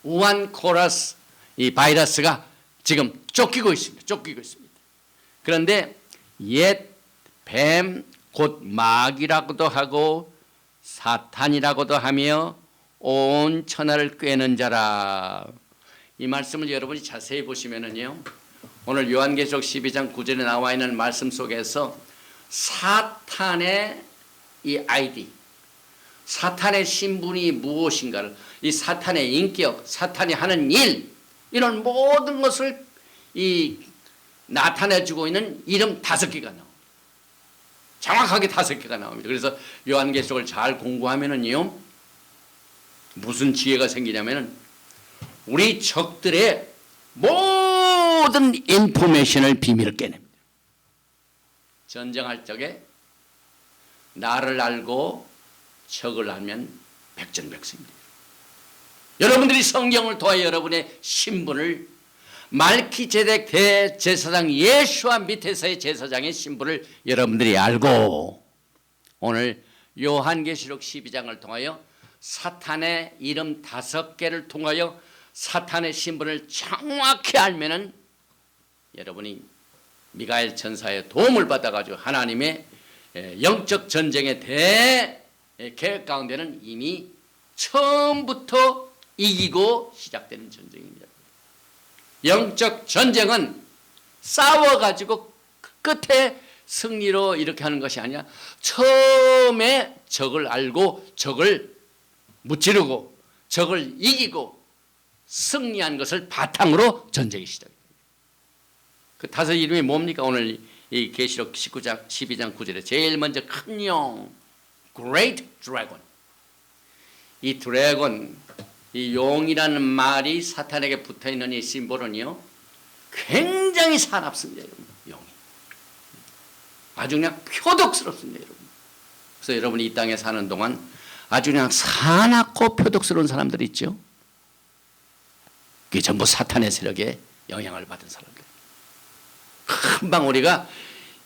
우한 코러스 이 바이러스가 지금 쫓기고 있습니다. 그런데 옛 뱀 곧 마귀라고도 하고 사탄이라고도 하며 온 천하를 꿰는 자라. 이 말씀을 여러분이 자세히 보시면은요, 오늘 요한계시록 12장 9절에 나와 있는 말씀 속에서 사탄의 이 아이디, 사탄의 신분이 무엇인가를, 이 사탄의 인격, 사탄이 하는 일, 이런 모든 것을 이 나타내주고 있는 이름 5개가 나옵니다. 정확하게 5개가 나옵니다. 그래서 요한계시록을 잘 공부하면은요, 무슨 지혜가 생기냐면은 우리 적들의 모든 인포메이션을 비밀을 깨냅니다. 전쟁할 적에 나를 알고 적을 알면 백전백승입니다. 여러분들이 성경을 통해 여러분의 신분을 말키제덱 대제사장 예수와 밑에서의 제사장의 신분을 여러분들이 알고 오늘 요한계시록 12장을 통하여 사탄의 이름 5개를 통하여 사탄의 신분을 정확히 알면은 여러분이 미가엘 천사의 도움을 받아가지고 하나님의 영적 전쟁의 계획 가운데는 이미 처음부터 이기고 시작되는 전쟁입니다. 영적 전쟁은 싸워가지고 끝에 승리로 이렇게 하는 것이 아니라 처음에 적을 알고 적을 무찌르고 적을 이기고 승리한 것을 바탕으로 전쟁이 시작됩니다. 그 5 이름이 뭡니까? 오늘 이 계시록 19장 12장 9절에 제일 먼저 큰 영, Great Dragon. 이 드래곤, 이 용이라는 말이 사탄에게 붙어있는 이 심볼은요 굉장히 사납습니다. 여러분. 용이 아주 그냥 표독스럽습니다. 여러분. 그래서 여러분이 이 땅에 사는 동안 아주 그냥 사납고 표독스러운 사람들이 있죠. 그게 전부 사탄의 세력에 영향을 받은 사람들. 금방 우리가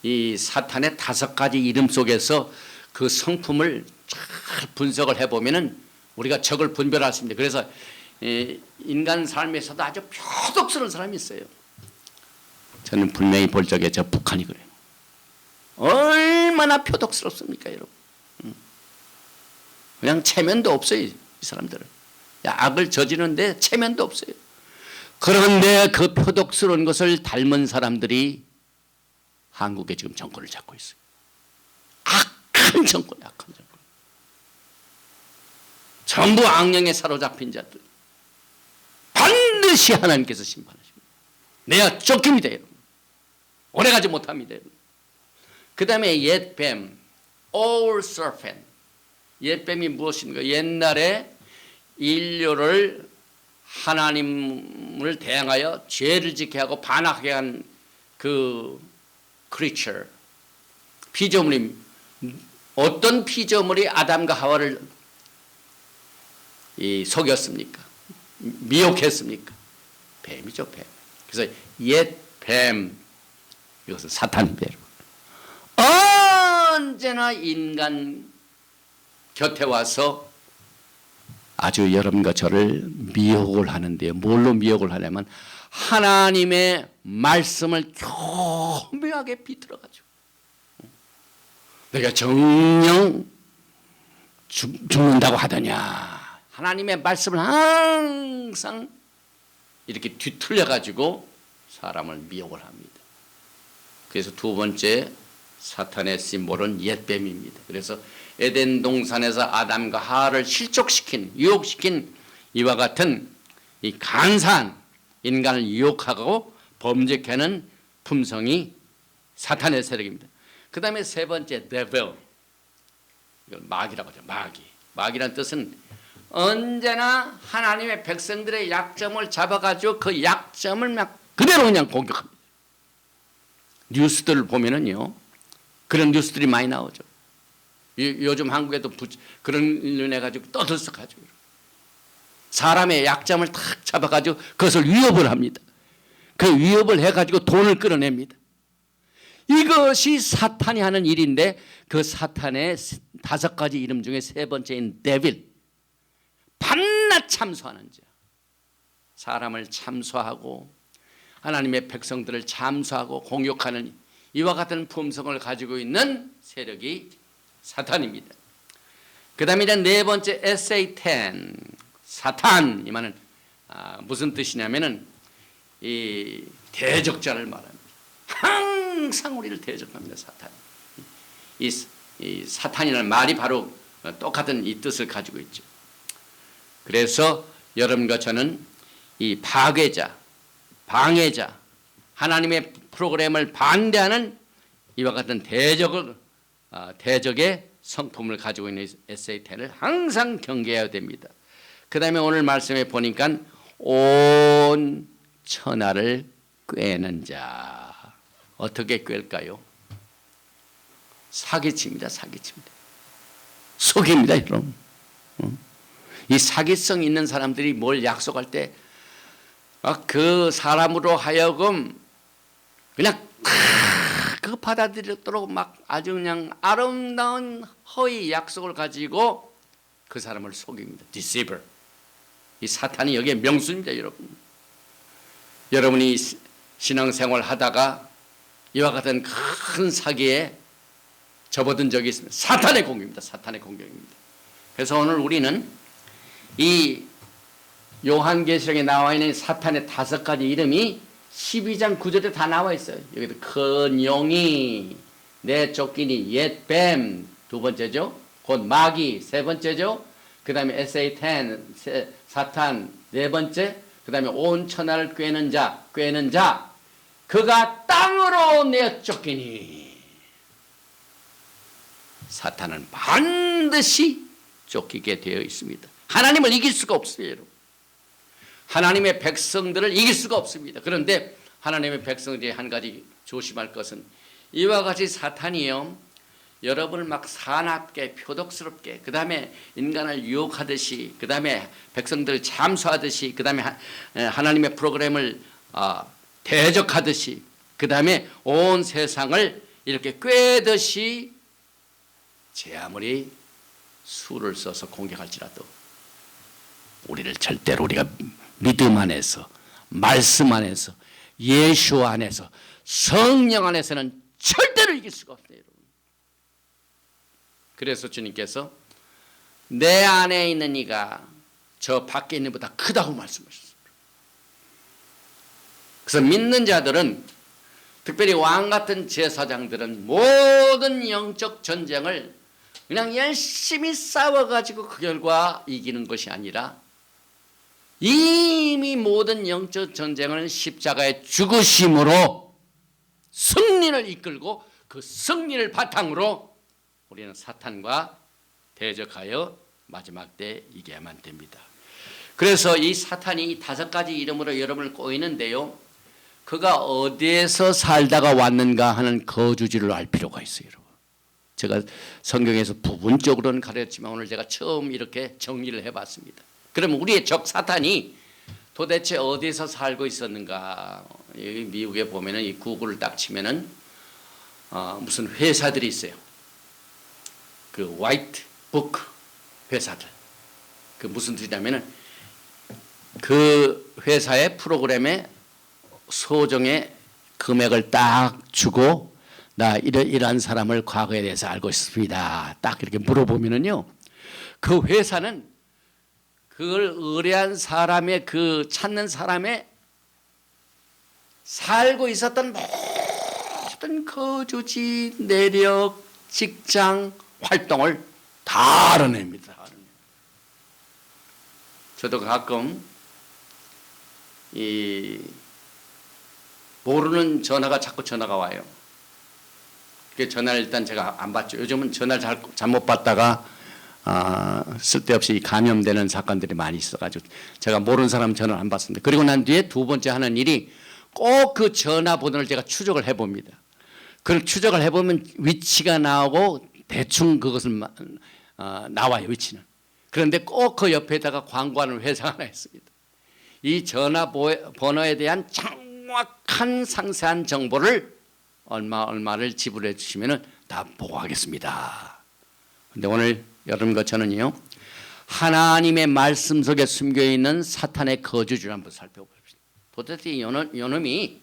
이 사탄의 5가지 이름 속에서 그 성품을 잘 분석을 해보면은 우리가 적을 분별할 수 있습니다. 그래서 인간 삶에서도 아주 표독스러운 사람이 있어요. 저는 분명히 볼 적에 저 북한이 그래요. 얼마나 표독스럽습니까, 여러분? 그냥 체면도 없어요, 이 사람들은. 악을 저지르는데 체면도 없어요. 그런데 그 표독스러운 것을 닮은 사람들이 한국에 지금 정권을 잡고 있어요. 악한 정권, 악한 정권. 전부 악령에 사로잡힌 자들. 반드시 하나님께서 심판하십니다. 내가 쫓깁니다, 여러분. 오래가지 못합니다, 여러분. 그 다음에 옛뱀, Old Serpent. 옛뱀이 무엇입니까? 옛날에 인류를 하나님을 대항하여 죄를 짓게 하고 반악하게 한 그 creature. 피조물이, 어떤 피조물이 아담과 하와를 속였습니까? 미혹했습니까? 뱀이죠, 뱀. 그래서 옛 뱀, 이것은 사탄입니다. 언제나 인간 곁에 와서 아주 여러분과 저를 미혹을 하는데요. 뭘로 미혹을 하냐면 하나님의 말씀을 교묘하게 비틀어가지고 내가 정녕 죽는다고 하더냐. 하나님의 말씀을 항상 이렇게 뒤틀려가지고 사람을 미혹을 합니다. 그래서 2번째 사탄의 심볼은 옛뱀입니다. 그래서 에덴 동산에서 아담과 하와를 실족시킨, 유혹시킨 이와 같은 이 간사한 인간을 유혹하고 범죄케 하는 품성이 사탄의 세력입니다. 그 다음에 3번째 devil, 이걸 마귀라고 하죠. 마귀란 뜻은 언제나 하나님의 백성들의 약점을 잡아가지고 그 약점을 막 그대로 그냥 공격합니다. 뉴스들을 보면은요, 그런 뉴스들이 많이 나오죠. 요즘 한국에도 그런 일로 해가지고 떠들썩하죠. 사람의 약점을 탁 잡아가지고 그것을 위협을 합니다. 그 위협을 해가지고 돈을 끌어냅니다. 이것이 사탄이 하는 일인데 그 사탄의 5가지 이름 중에 3번째인 데빌, 밤낮 참소하는 자, 사람을 참소하고 하나님의 백성들을 참소하고 공격하는 이와 같은 품성을 가지고 있는 세력이 사탄입니다. 그 다음에 4번째 SA10, 사탄. 이 말은 무슨 뜻이냐면은 이 대적자를 말합니다. 항상 우리를 대적합니다, 사탄. 이 사탄이라는 말이 바로 똑같은 이 뜻을 가지고 있죠. 그래서 여러분과 저는 이 파괴자, 방해자, 하나님의 프로그램을 반대하는 이와 같은 대적의 성품을 가지고 있는 SAT를 항상 경계해야 됩니다. 그 다음에 오늘 말씀에 보니까 온 천하를 꿰는 자. 어떻게 꿰을까요? 사기칩니다. 사기칩니다. 속입니다. 여러분. 이 사기성 있는 사람들이 뭘 약속할 때 그 사람으로 하여금 그냥 그 받아들이도록 막 아주 그냥 아름다운 허위 약속을 가지고 그 사람을 속입니다. deceiver. 이 사탄이 여기에 명수입니다. 여러분. 여러분이 신앙생활 하다가 이와 같은 큰 사기에 접어든 적이 있습니다. 사탄의 공격입니다. 사탄의 공격입니다. 그래서 오늘 우리는 이 요한계시록에 나와 있는 사탄의 5가지 이름이 12장 9절에 다 나와 있어요. 여기도 큰 용이, 내쫓기니, 옛뱀 두 번째죠. 곧 마귀 세 번째죠. 그 다음에 SAT 사탄 네 번째. 그 다음에 온 천하를 꿰는 자 그가 땅으로 내쫓기니. 사탄은 반드시 쫓기게 되어 있습니다. 하나님을 이길 수가 없어요. 여러분. 하나님의 백성들을 이길 수가 없습니다. 그런데 하나님의 백성들이 한 가지 조심할 것은 이와 같이 사탄이요, 여러분을 막 사납게 표독스럽게, 그 다음에 인간을 유혹하듯이, 그 다음에 백성들을 잠수하듯이, 그 다음에 하나님의 프로그램을 대적하듯이, 그 다음에 온 세상을 이렇게 꿰듯이 제 아무리 수를 써서 공격할지라도 우리를 절대로 우리가 믿음 안에서, 말씀 안에서, 예수 안에서, 성령 안에서는 절대로 이길 수가 없어요. 여러분. 그래서 주님께서 내 안에 있는 이가 저 밖에 있는 것보다 크다고 말씀하셨습니다. 그래서 믿는 자들은, 특별히 왕 같은 제사장들은 모든 영적 전쟁을 그냥 열심히 싸워가지고 그 결과 이기는 것이 아니라 이미 모든 영적 전쟁을 십자가의 죽으심으로 승리를 이끌고 그 승리를 바탕으로 우리는 사탄과 대적하여 마지막 때 이겨야만 됩니다. 그래서 이 사탄이 5가지 이름으로 여러분을 꼬이는데요, 그가 어디에서 살다가 왔는가 하는 거주지를 알 필요가 있어요. 여러분. 제가 성경에서 부분적으로는 가르쳤지만 오늘 제가 처음 이렇게 정리를 해봤습니다. 그러면 우리의 적 사탄이 도대체 어디에서 살고 있었는가? 여기 미국에 보면은 이 구글을 딱 치면은 무슨 회사들이 있어요. 그 화이트 북 회사들. 그 무슨 뜻이냐면은 그 회사의 프로그램에 소정의 금액을 딱 주고 나 이러한 사람을 과거에 대해서 알고 있습니다. 딱 이렇게 물어보면은요, 그 회사는 그걸 의뢰한 사람의 그 찾는 사람의 살고 있었던 모든 거주지, 내력, 직장, 활동을 다 알아냅니다. 저도 가끔 이 모르는 전화가 자꾸 전화가 와요. 그 전화를 일단 제가 안 받죠. 요즘은 전화를 잘못 받다가 쓸데없이 감염되는 사건들이 많이 있어가지고 제가 모르는 사람 전화를 안 받습니다. 그리고 난 뒤에 두 번째 하는 일이 꼭 그 전화번호를 제가 추적을 해봅니다. 그걸 추적을 해보면 위치가 나오고 대충 그것을 나와요, 위치는. 그런데 꼭 그 옆에다가 광고하는 회사가 하나 있습니다. 이 전화번호에 대한 정확한 상세한 정보를 얼마를 지불해 주시면 다 보고하겠습니다. 그런데 오늘 여러분과 저는요, 하나님의 말씀 속에 숨겨있는 사탄의 거주지를 한번 살펴봅시다. 도대체 이놈이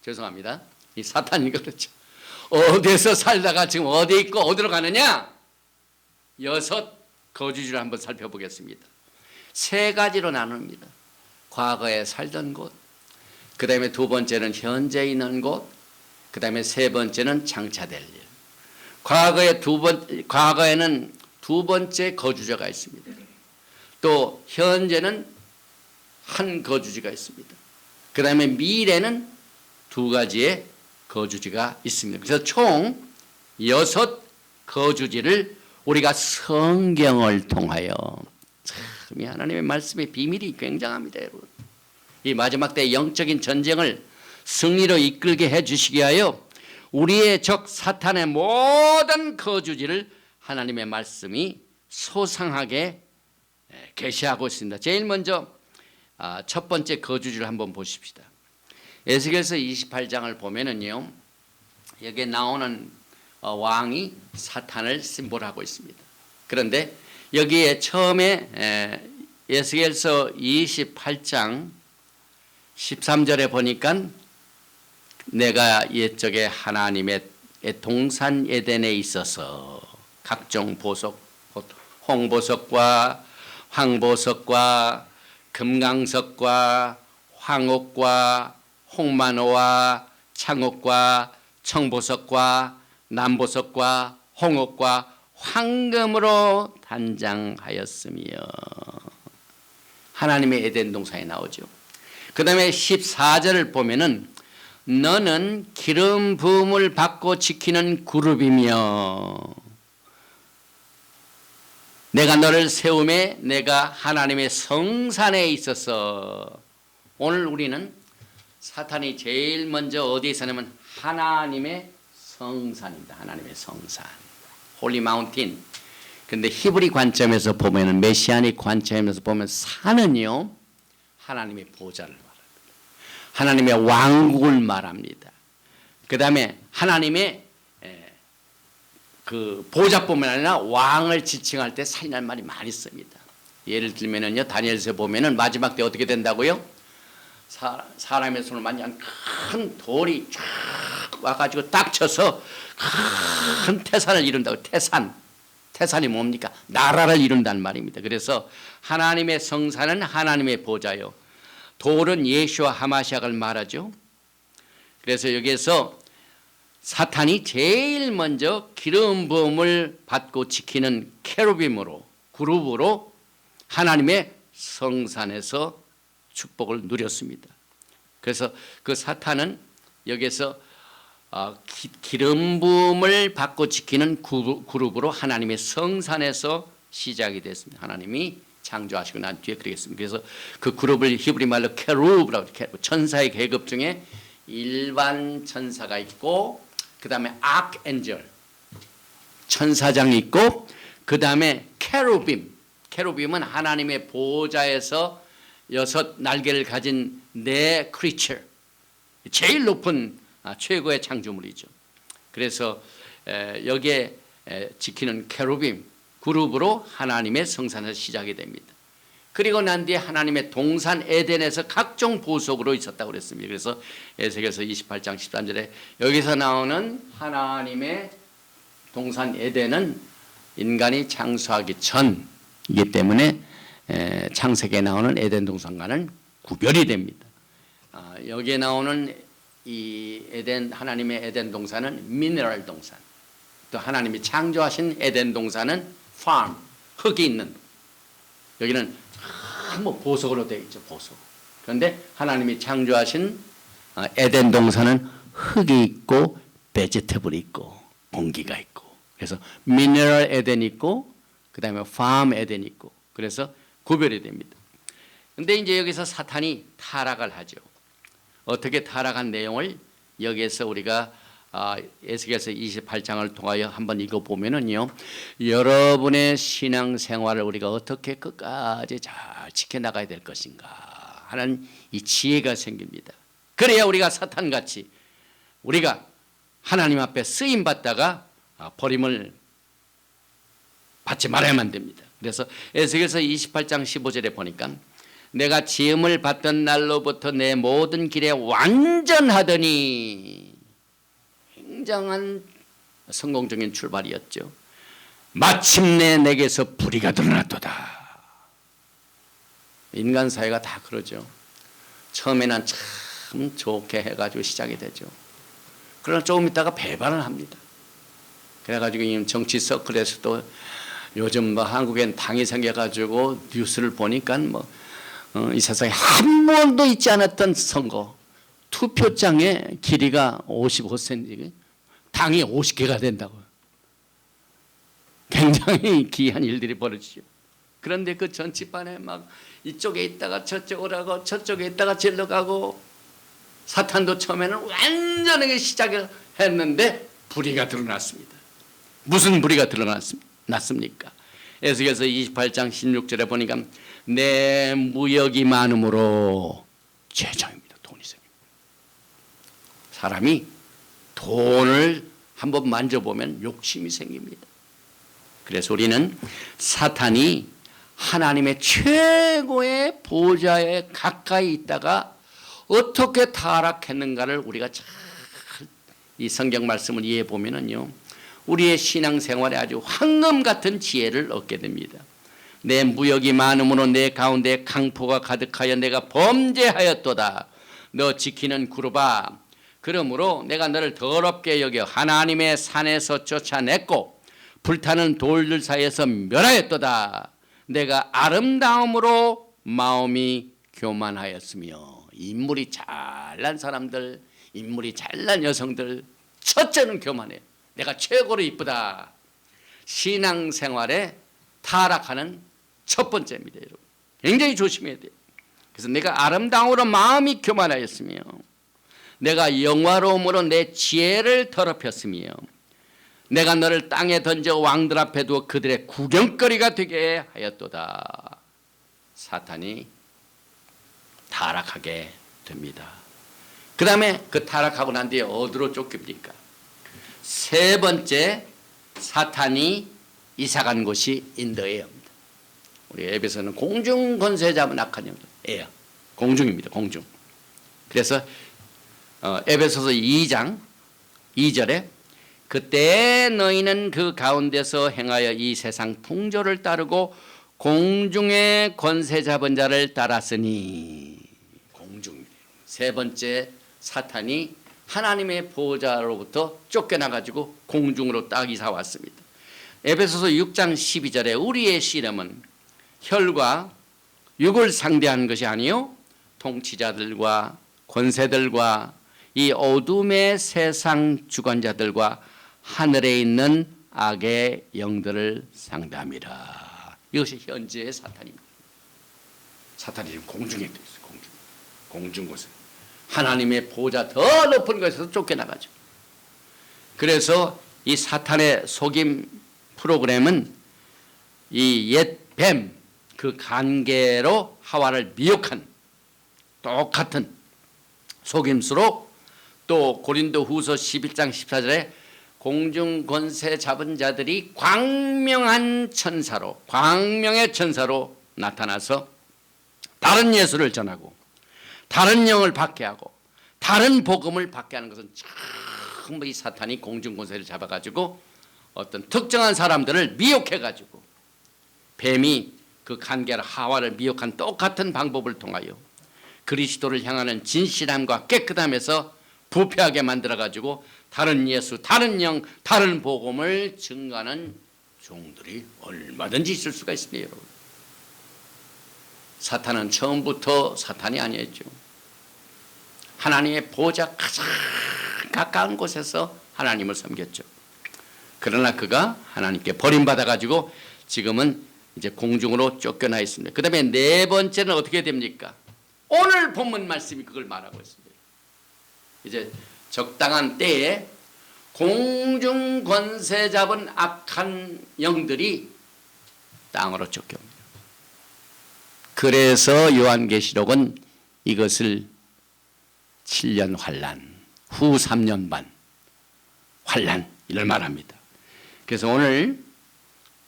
죄송합니다, 이 사탄이 그렇죠. 어디에서 살다가 지금 어디에 있고 어디로 가느냐? 6 거주지를 한번 살펴보겠습니다. 3가지로 나눕니다. 과거에 살던 곳, 그 다음에 2번째는 현재 있는 곳, 그 다음에 3번째는 장차될 일. 과거에는 2번째 거주자가 있습니다. 또 현재는 한 거주지가 있습니다. 그 다음에 미래는 두 가지의 거주지가 있습니다. 그래서 총 6 거주지를 우리가 성경을 통하여 참 하나님의 말씀의 비밀이 굉장합니다, 여러분. 이 마지막 때 영적인 전쟁을 승리로 이끌게 해주시기 위하여 우리의 적 사탄의 모든 거주지를 하나님의 말씀이 소상하게 계시하고 있습니다. 제일 먼저 첫 번째 거주지를 한번 보십시다. 에스겔서 28장을 보면은요, 여기에 나오는 왕이 사탄을 심볼하고 있습니다. 그런데 여기에 처음에 에스겔서 28장 13절에 보니까 내가 옛적에 하나님의 동산 에덴에 있어서 각종 보석, 홍보석과 황보석과 금강석과 황옥과 홍만호와 창옥과 청보석과 남보석과 홍옥과 황금으로 단장하였으며, 하나님의 에덴 동산에 나오죠. 그 다음에 14절을 보면은 너는 기름 부음을 받고 지키는 그룹이며 내가 너를 세움에 내가 하나님의 성산에 있어서. 오늘 우리는 사탄이 제일 먼저 어디에 사냐면 하나님의 성산입니다. 하나님의 성산, 홀리 마운틴. 근데 히브리 관점에서 보면은, 메시아닉 관점에서 보면 산은요 하나님의 보좌를 말합니다. 하나님의 왕국을 말합니다. 그 다음에 하나님의 그 보좌뿐만 아니라 왕을 지칭할 때 산이라는 말이 많이 씁니다. 예를 들면은요, 다니엘서 보면은 마지막 때 어떻게 된다고요? 사람의 손을 만지한 큰 돌이 쫙 와가지고 딱 쳐서 큰 태산을 이룬다고. 태산이 뭡니까? 나라를 이룬다는 말입니다. 그래서 하나님의 성산은 하나님의 보좌요, 돌은 예수와 하마시아를 말하죠. 그래서 여기에서 사탄이 제일 먼저 기름 부음을 받고 지키는 케루빔으로, 그룹으로 하나님의 성산에서 축복을 누렸습니다. 그래서 그 사탄은 여기서 기름 부음을 받고 지키는 그룹으로 하나님의 성산에서 시작이 됐습니다. 하나님이 창조하시고 난 뒤에 그러겠습니다. 그래서 그 그룹을 히브리 말로 케루브라고 해요. 천사의 계급 중에 일반 천사가 있고, 그 다음에 아크엔젤 천사장이 있고, 그 다음에 케루빔은 하나님의 보좌에서 6 날개를 가진 네 크리처, 제일 높은 최고의 창조물이죠. 그래서 여기에 지키는 케루빔 그룹으로 하나님의 성산에서 시작이 됩니다. 그리고 난 뒤에 하나님의 동산 에덴에서 각종 보석으로 있었다고 그랬습니다. 그래서 에스겔서 28장 13절에 여기서 나오는 하나님의 동산 에덴은 인간이 창조하기 전이기 때문에 창세기에 나오는 에덴 동산과는 구별이 됩니다. 여기에 나오는 이 에덴, 하나님의 에덴 동산은 미네랄 동산, 또 하나님이 창조하신 에덴 동산은 farm, 흙이 있는, 여기는 뭐 보석으로 되어 있죠, 보석. 그런데 하나님이 창조하신 에덴 동산은 흙이 있고 베지터블이 있고 공기가 있고, 그래서 미네랄 에덴이 있고 그 다음에 farm 에덴이 있고, 그래서 구별이 됩니다. 근데 이제 여기서 사탄이 타락을 하죠. 어떻게 타락한 내용을 여기에서 우리가 에스겔서 28장을 통하여 한번 읽어보면은요, 여러분의 신앙생활을 우리가 어떻게 끝까지 잘 지켜나가야 될 것인가 하는 이 지혜가 생깁니다. 그래야 우리가 사탄같이 우리가 하나님 앞에 쓰임받다가 버림을 받지 말아야만 됩니다. 그래서 에스겔서 28장 15절에 보니까 내가 지음을 받던 날로부터 내 모든 길에 완전하더니, 굉장한 성공적인 출발이었죠. 마침내 내게서 불의가 드러났도다. 인간 사회가 다 그러죠. 처음에는 참 좋게 해가지고 시작이 되죠. 그러나 조금 있다가 배반을 합니다. 그래가지고 정치 서클에서도 요즘 뭐 한국엔 당이 생겨가지고 뉴스를 보니까 뭐 이 세상에 한 번도 있지 않았던 선거, 2 투표장의 길이가 55cm, 당이 50개가 된다고요. 굉장히 기이한 일들이 벌어지죠. 그런데 그 전치판에 막 이쪽에 있다가 저쪽으로 가고 저쪽에 있다가 절로 가고, 사탄도 처음에는 완전하게 시작을 했는데 불의가 드러났습니다. 무슨 불의가 드러났습니까? 에스겔서 28장 16절에 보니까 내 무역이 많음으로 죄정입니다. 돈이 생깁니다. 사람이 돈을 한번 만져보면 욕심이 생깁니다. 그래서 우리는 사탄이 하나님의 최고의 보좌에 가까이 있다가 어떻게 타락했는가를 우리가 잘 이 성경 말씀을 이해해 보면은요, 우리의 신앙생활에 아주 황금 같은 지혜를 얻게 됩니다. 내 무역이 많음으로 내 가운데 강포가 가득하여 내가 범죄하였도다. 너 지키는 구르바, 그러므로 내가 너를 더럽게 여겨 하나님의 산에서 쫓아냈고 불타는 돌들 사이에서 멸하였도다. 내가 아름다움으로 마음이 교만하였으며. 인물이 잘난 사람들, 인물이 잘난 여성들, 첫째는 교만해. 내가 최고로 이쁘다. 신앙생활에 타락하는 첫 번째입니다, 여러분. 굉장히 조심해야 돼요. 그래서 내가 아름다움으로 마음이 교만하였으며 내가 영화로움으로 내 지혜를 더럽혔으며 내가 너를 땅에 던져 왕들 앞에 두어 그들의 구경거리가 되게 하였도다. 사탄이 타락하게 됩니다. 그 다음에 그 타락하고 난 뒤에 어디로 쫓깁니까? 세 번째, 사탄이 이사간 곳이 인도예요. 우리 에베소는 공중 권세 잡은 악한 영예요. 공중입니다. 공중. 그래서 에베소서 2장 2절에 그때 너희는 그 가운데서 행하여 이 세상 풍조를 따르고 공중의 권세 잡은 자를 따랐으니. 공중입니다. 세 번째, 사탄이 하나님의 보호자로부터 쫓겨나가지고 공중으로 딱 이사 왔습니다. 에베소서 6장 12절에 우리의 씨름은 혈과 육을 상대하는 것이 아니요 통치자들과 권세들과 이 어둠의 세상 주관자들과 하늘에 있는 악의 영들을 상대합니다. 이것이 현재의 사탄입니다. 사탄이 지금 공중에 있어요. 공중 곳에 하나님의 보호자 더 높은 곳에서 쫓겨나가죠. 그래서 이 사탄의 속임 프로그램은 이 옛 뱀, 그 간계로 하와를 미혹한 똑같은 속임수로, 또 고린도 후서 11장 14절에 공중 권세 잡은 자들이 광명한 천사로, 광명의 천사로 나타나서 다른 예수를 전하고 다른 영을 받게 하고 다른 복음을 받게 하는 것은 전부 이 사탄이 공중 권세를 잡아가지고 어떤 특정한 사람들을 미혹해가지고, 뱀이 그 간계로 하와를 미혹한 똑같은 방법을 통하여 그리스도를 향하는 진실함과 깨끗함에서 부패하게 만들어가지고 다른 예수, 다른 영, 다른 복음을 증거하는 종들이 얼마든지 있을 수가 있습니다, 여러분. 사탄은 처음부터 사탄이 아니었죠. 하나님의 보호자 가장 가까운 곳에서 하나님을 섬겼죠. 그러나 그가 하나님께 버림받아가지고 지금은 이제 공중으로 쫓겨나 있습니다. 그 다음에 네 번째는 어떻게 됩니까? 오늘 본문 말씀이 그걸 말하고 있습니다. 이제 적당한 때에 공중 권세 잡은 악한 영들이 땅으로 쫓겨옵니다. 그래서 요한계시록은 이것을 7년 환란, 후 3년 반 환란 이를 말합니다. 그래서 오늘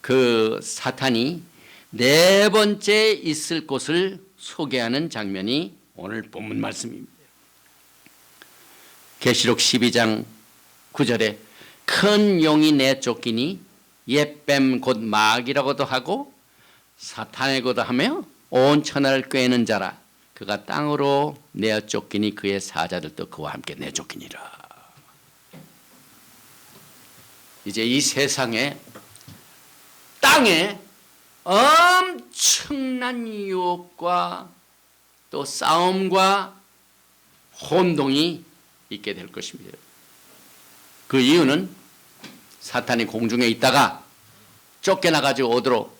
그 사탄이 네 번째 있을 곳을 소개하는 장면이 오늘 본문 말씀입니다. 계시록 12장 9절에 큰 용이 내쫓기니 옛뱀 곧 마귀라고도 하고 사탄이라고도 하며 온 천하를 꿰는 자라. 그가 땅으로 내어 쫓기니 그의 사자들도 그와 함께 내쫓기니라. 이제 이 세상에 땅에 엄청난 유혹과 또 싸움과 혼동이 있게 될 것입니다. 그 이유는 사탄이 공중에 있다가 쫓겨나가지고 어디로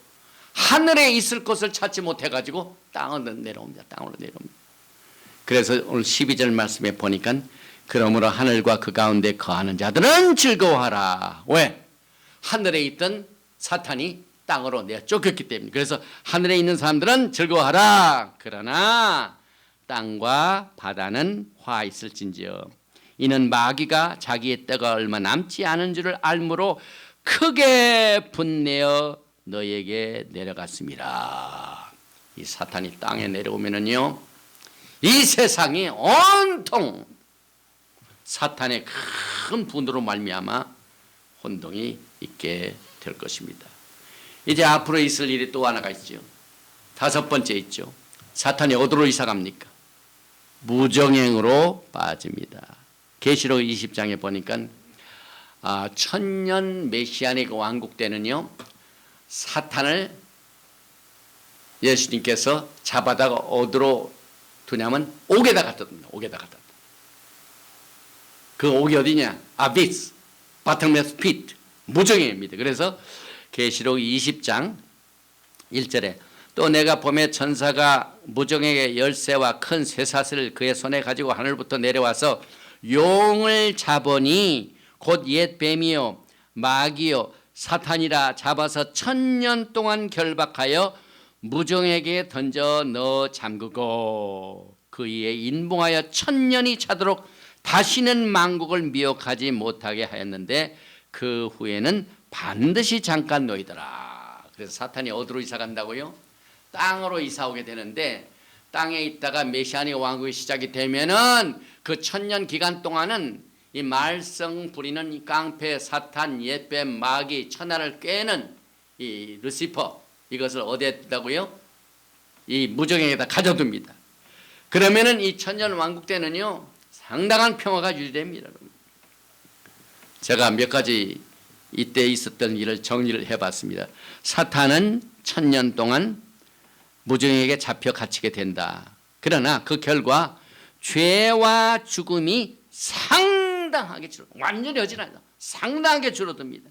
하늘에 있을 것을 찾지 못해가지고 땅으로 내려옵니다. 땅으로 내려옵니다. 그래서 오늘 12절 말씀에 보니까 그러므로 하늘과 그 가운데 거하는 자들은 즐거워하라. 왜? 하늘에 있던 사탄이 땅으로 내어 쫓겼기 때문에. 그래서 하늘에 있는 사람들은 즐거워하라. 그러나 땅과 바다는 화 있을진지어 이는 마귀가 자기의 때가 얼마 남지 않은 줄을 알므로 크게 분내어 너에게 내려갔습니다. 이 사탄이 땅에 내려오면은요, 이 세상이 온통 사탄의 큰 분으로 말미암아 혼동이 있게 될 것입니다. 이제 앞으로 있을 일이 또 하나가 있죠. 5번째 있죠. 사탄이 어디로 이사갑니까? 무정행으로 빠집니다. 계시록 20장에 보니까 천년 메시아닉 왕국 때는요, 사탄을 예수님께서 잡아다가 어디로 두냐면 옥에다 갖다 둡니다. 옥에다 갖다 둡니다. 그 옥이 어디냐? 아비스, 바틀메스 피트, 무정행입니다. 그래서 계시록 20장 1절에 또 내가 봄에 천사가 무정행의 열쇠와 큰 쇠사슬을 그의 손에 가지고 하늘부터 내려와서 용을 잡으니 곧 옛 뱀이요 마귀요 사탄이라 잡아서 1000년 동안 결박하여 무정에게 던져 넣어 잠그고 그 이에 인봉하여 1000년이 차도록 다시는 만국을 미혹하지 못하게 하였는데 그 후에는 반드시 잠깐 놓이더라. 그래서 사탄이 어디로 이사 간다고요? 땅으로 이사 오게 되는데 땅에 있다가 메시아닉 왕국이 시작이 되면은 그 1000년 기간 동안은 이 말썽 부리는 이 깡패 사탄 옛뱀 마귀 천하를 꿰는 이 루시퍼 이것을 어디에 둔다고요? 이 무정행에다 가져둡니다. 그러면은 이 1000년 왕국 때는요 상당한 평화가 유지됩니다. 제가 몇 가지 이때 있었던 일을 정리를 해봤습니다. 사탄은 1000년 동안 무정에게 잡혀 갇히게 된다. 그러나 그 결과 죄와 죽음이 상당하게 완전히 하지 않아요. 상당하게 줄어듭니다.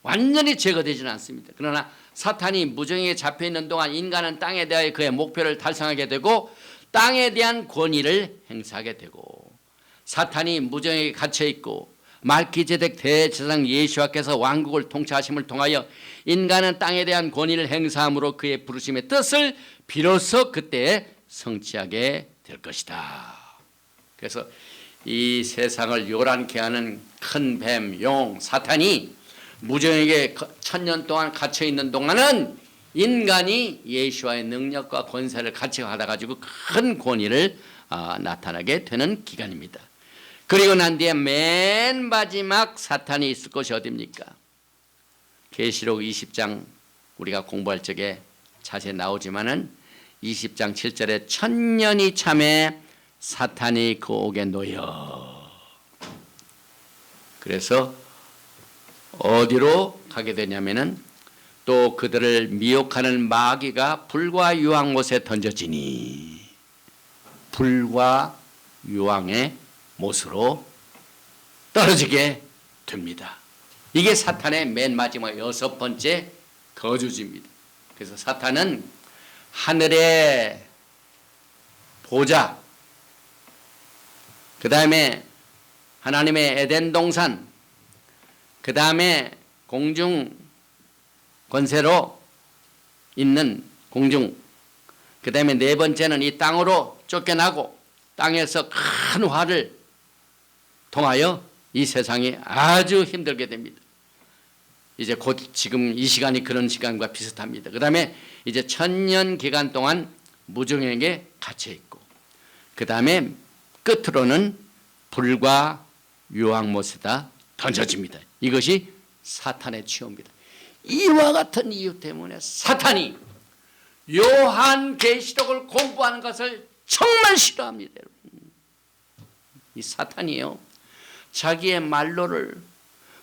완전히 제거되지는 않습니다. 그러나 사탄이 무정에게 잡혀 있는 동안 인간은 땅에 대하여 그의 목표를 달성하게 되고 땅에 대한 권위를 행사하게 되고 사탄이 무정에게 갇혀 있고 말기제덱 대제사장 예수와께서 왕국을 통치하심을 통하여 인간은 땅에 대한 권위를 행사함으로 그의 부르심의 뜻을 비로소 그때 성취하게 될 것이다. 그래서 이 세상을 요란케 하는 큰 뱀, 용, 사탄이 무정에게 1000년 동안 갇혀 있는 동안은 인간이 예수와의 능력과 권세를 같이 받아가지고 큰 권위를 나타나게 되는 기간입니다. 그리고 난 뒤에 맨 마지막 사탄이 있을 곳이 어디입니까? 계시록 20장 우리가 공부할 적에 자세히 나오지만은 20장 7절에 1000년이 참에 사탄이 그 옥에 놓여. 그래서 어디로 가게 되냐면은 또 그들을 미혹하는 마귀가 불과 유황못에 던져지니 불과 유황의 못으로 떨어지게 됩니다. 이게 사탄의 맨 마지막 6번째 거주지입니다. 그래서 사탄은 하늘의 보좌, 그 다음에 하나님의 에덴 동산, 그 다음에 공중 권세로 있는 공중, 그 다음에 4번째는 이 땅으로 쫓겨나고 땅에서 큰 화를 통하여 이 세상이 아주 힘들게 됩니다. 이제 곧 지금 이 시간이 그런 시간과 비슷합니다. 그 다음에 이제 1000년 기간 동안 무정에게 갇혀 있고 그 다음에 끝으로는 불과 유황못에다 던져집니다. 이것이 사탄의 취업입니다. 이와 같은 이유 때문에 사탄이 요한계시록을 공부하는 것을 정말 싫어합니다. 이 사탄이요, 자기의 말로를,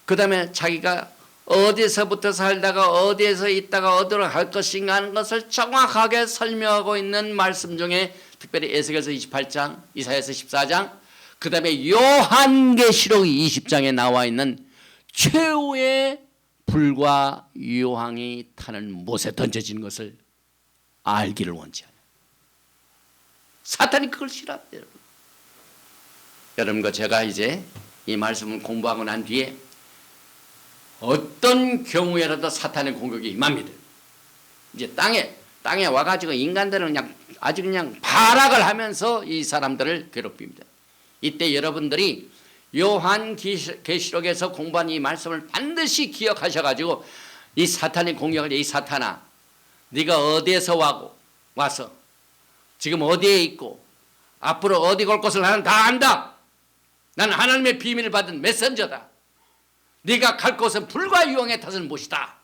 그 다음에 자기가 어디서부터 살다가 어디에서 있다가 어디로 갈 것인가 하는 것을 정확하게 설명하고 있는 말씀 중에 특별히 에스겔서 28장, 이사야서 14장, 그 다음에 요한계시록 20장에 나와 있는 최후의 불과 유황이 타는 못에 던져진 것을 알기를 원치 않아요. 사탄이 그걸 싫어합니다. 여러분. 여러분과 제가 이제 이 말씀을 공부하고 난 뒤에 어떤 경우에라도 사탄의 공격이 임합니다. 이제 땅에 와가지고 인간들은 그냥 아주 그냥 발악을 하면서 이 사람들을 괴롭힙니다. 이때 여러분들이 요한계시록에서 공부한 이 말씀을 반드시 기억하셔가지고 이 사탄의 공격을, 이 사탄아, 네가 어디에서 와서 지금 어디에 있고 앞으로 어디 갈 것을 나는 다 안다. 나는 하나님의 비밀을 받은 메신저다. 네가 갈 곳은 불과 유황의 탓은 무엇이다.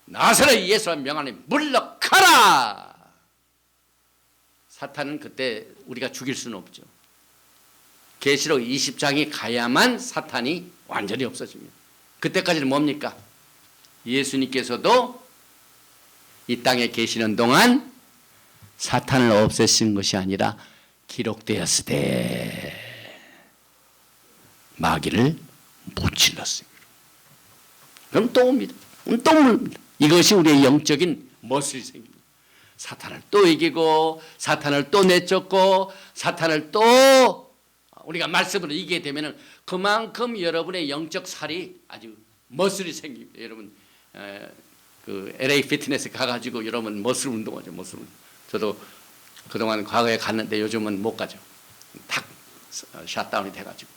나사렛 예수의 명하니 물러가라. 사탄은 그때 우리가 죽일 수는 없죠. 계시록 20장이 가야만 사탄이 완전히 없어집니다. 그때까지는 뭡니까? 예수님께서도 이 땅에 계시는 동안 사탄을 없애신 것이 아니라 기록되었으되 마귀를 무찔렀습니다. 그럼 또 옵니다. 또 옵니다. 이것이 우리의 영적인 멋을 생깁니다. 사탄을 또 이기고 사탄을 또 내쫓고 사탄을 또 우리가 말씀으로 이기게 되면 그만큼 여러분의 영적 살이 아주 머슬이 생깁니다. 여러분 그 LA 피트니스 가가지고 여러분 머슬 운동하죠. 머슬 운동. 저도 그동안 과거에 갔는데 요즘은 못 가죠. 탁 샷다운이 돼가지고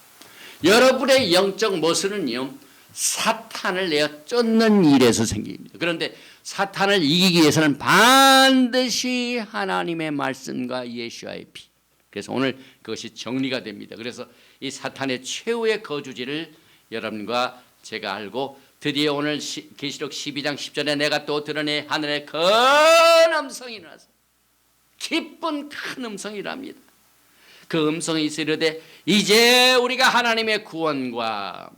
여러분의 영적 머슬은요 사탄을 내어 쫓는 일에서 생깁니다. 그런데 사탄을 이기기 위해서는 반드시 하나님의 말씀과 예수와의 피. 그래서 오늘 그것이 정리가 됩니다. 그래서 이 사탄의 최후의 거주지를 여러분과 제가 알고 드디어 오늘 계시록 12장 10절에 내가 또 들으니 하늘에 큰 음성이 나서 기쁜 큰 음성이랍니다. 그 음성이 이르되 이제 우리가 하나님의 구원과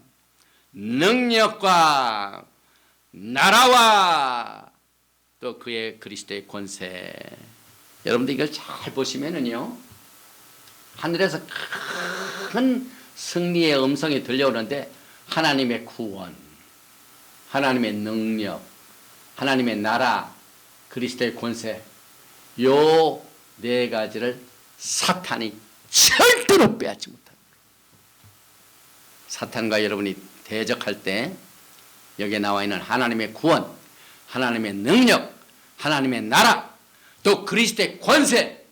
능력과 나라와 또 그의 그리스도의 권세. 여러분들 이걸 잘 보시면은요 하늘에서 큰 승리의 음성이 들려오는데 하나님의 구원, 하나님의 능력, 하나님의 나라, 그리스도의 권세, 요 네 가지를 사탄이 절대로 빼앗지 못합니다. 사탄과 여러분이 대적할 때 여기에 나와 있는 하나님의 구원, 하나님의 능력, 하나님의 나라, 또 그리스도의 권세,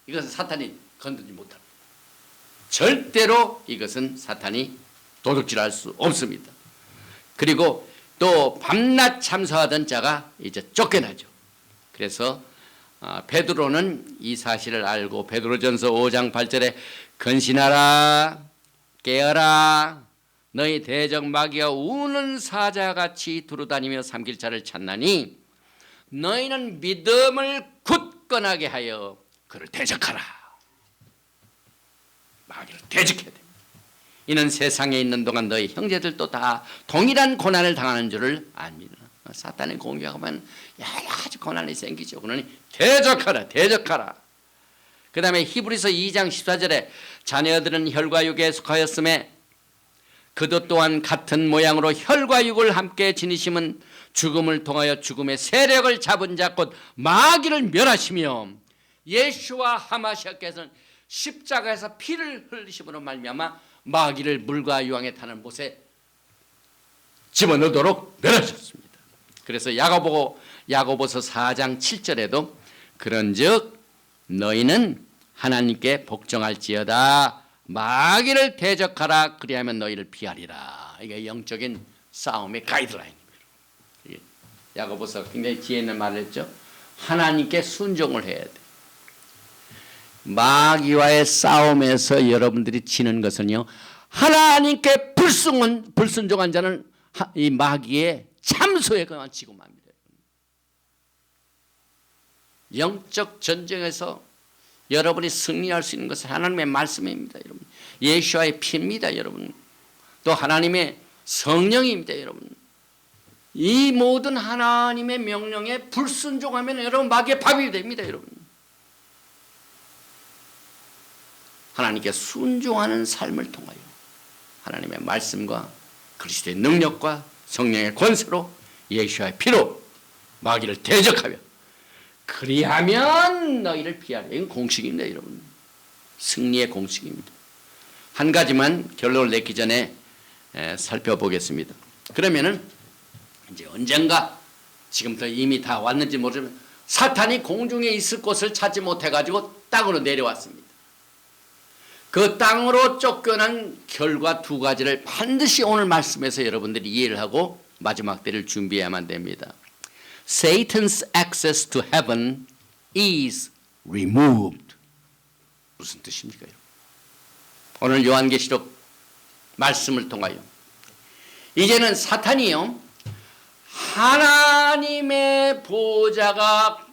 이것은 사탄이 건드리지 못합니다. 절대로 이것은 사탄이 도둑질할 수 없습니다. 그리고 또 밤낮 참소하던 자가 이제 쫓겨나죠. 그래서 베드로는 이 사실을 알고 베드로전서 5장 8절에 근신하라 깨어라 너희 대적 마귀가 우는 사자같이 두루다니며 삼킬 자를 찾나니 너희는 믿음을 굳건하게 하여 그를 대적하라. 마귀를 대적해야 됩니다. 이는 세상에 있는 동안 너희 형제들도 다 동일한 고난을 당하는 줄을 압니다. 사탄의 공격하면 여러 가지 고난이 생기죠. 그러니 대적하라 대적하라. 그 다음에 히브리서 2장 14절에 자녀들은 혈과 육에 속하였음에 그도 또한 같은 모양으로 혈과 육을 함께 지니심은 죽음을 통하여 죽음의 세력을 잡은 자 곧 마귀를 멸하시며 예수와 하마시아께서는 십자가에서 피를 흘리심으로 말미암아 마귀를 물과 유황에 타는 못에 집어넣도록 멸하셨습니다. 그래서 야고보서 4장 7절에도 그런즉 너희는 하나님께 복종할지어다 마귀를 대적하라 그리하면 너희를 피하리라. 이게 영적인 싸움의 가이드라인입니다. 야고보서 굉장히 지혜 있는 말을 했죠. 하나님께 순종을 해야 돼. 마귀와의 싸움에서 여러분들이 지는 것은요 하나님께 불순종한 자는 이 마귀의 참소에 그만 지고 맙니다. 영적 전쟁에서 여러분이 승리할 수 있는 것은 하나님의 말씀입니다. 여러분. 예수와의 피입니다. 여러분. 또 하나님의 성령입니다. 여러분. 이 모든 하나님의 명령에 불순종하면 여러분 마귀의 밥이 됩니다. 여러분. 하나님께 순종하는 삶을 통하여 하나님의 말씀과 그리스도의 능력과 성령의 권세로 예수의 피로 마귀를 대적하며 그리하면 너희를 피하리라. 이건 공식입니다, 여러분. 승리의 공식입니다. 한 가지만 결론을 내기 전에 살펴보겠습니다. 그러면은 이제 언젠가 지금부터 이미 다 왔는지 모르지만 사탄이 공중에 있을 곳을 찾지 못해가지고 땅으로 내려왔습니다. 그 땅으로 쫓겨난 결과 두 가지를 반드시 오늘 말씀에서 여러분들이 이해를 하고 마지막 때를 준비해야만 됩니다. Satan's access to heaven is removed. 무슨 뜻입니까? 오늘 요한계시록 말씀을 통하여 이제는 사탄이요 하나님의 보좌로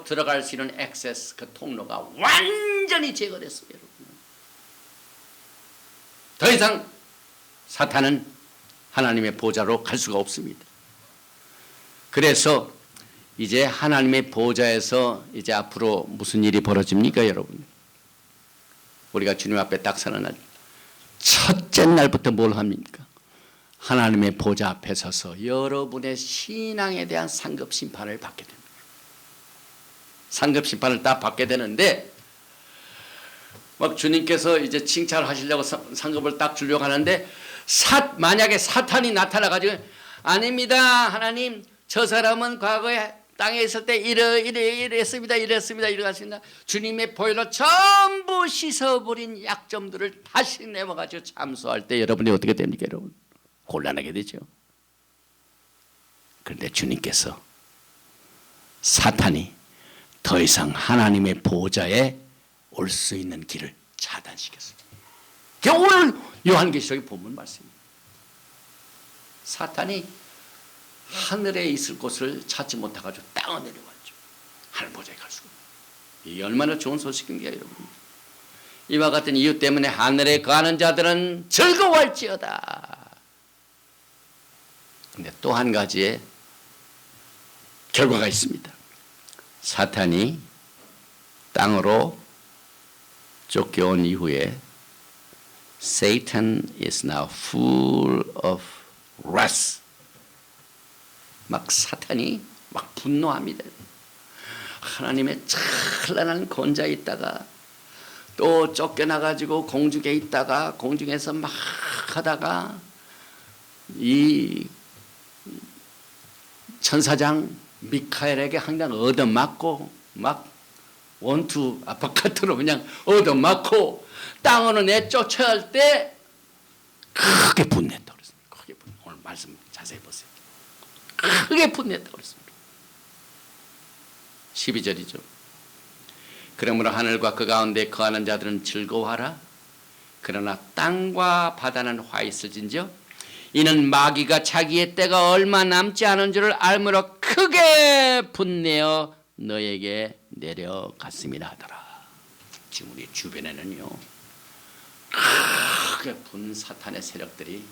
들어갈 수 있는 액세스, 그 통로가 완전히 제거됐습니다. 여러분. 더 이상 사탄은 하나님의 보좌로 갈 수가 없습니다. 그래서 이제 하나님의 보좌에서 이제 앞으로 무슨 일이 벌어집니까, 여러분? 우리가 주님 앞에 딱 서는 날, 첫째 날부터 뭘 합니까? 하나님의 보좌 앞에 서서 여러분의 신앙에 대한 상급 심판을 받게 됩니다. 상급 심판을 딱 받게 되는데, 막 주님께서 이제 칭찬을 하시려고 상급을 딱 주려고 하는데, 만약에 사탄이 나타나가지고, 아닙니다, 하나님, 저 사람은 과거에 땅에 있을 때 이랬습니다. 주님의 보혈로 전부 씻어버린 약점들을 다시 내어가지고 참수할 때 여러분이 어떻게 됩니까, 여러분? 곤란하게 되죠. 그런데 주님께서 사탄이 더 이상 하나님의 보좌에 올 수 있는 길을 차단시켰습니다. 그게 오늘 요한계시록의 본문 말씀입니다. 사탄이 하늘에 있을 곳을 찾지 못해가지고 땅에 내려왔죠. 하늘 보좌에 갈 수가 없어요. 이게 얼마나 좋은 소식입니까, 여러분? 이와 같은 이유 때문에 하늘에 거하는 자들은 즐거워할지어다. 근데 또 한 가지의 결과가 있습니다. 사탄이 땅으로 쫓겨온 이후에 Satan is now full of wrath. 막 사탄이 막 분노합니다. 하나님의 찬란한 권자에 있다가 또 쫓겨나가지고 공중에 있다가 공중에서 막 하다가 이 천사장 미카엘에게 항상 얻어맞고 막 원투 아파카트로 그냥 얻어맞고 땅으로 내쫓아야 할 때 크게 분냈다고 그랬습니다. 크게 분내. 오늘 말씀 자세히 보세요. 크게 분냈다고 그랬습니다. 12절이죠. 그러므로 하늘과 그 가운데 거하는 자들은 즐거워하라. 그러나 땅과 바다는 화 있을진저 이는 마귀가 자기의 때가 얼마 남지 않은 줄을 알므로 크게 분내어 너에게 내려갔음이라 하더라. 지금 우리 주변에는요 크게 분 사탄의 세력들이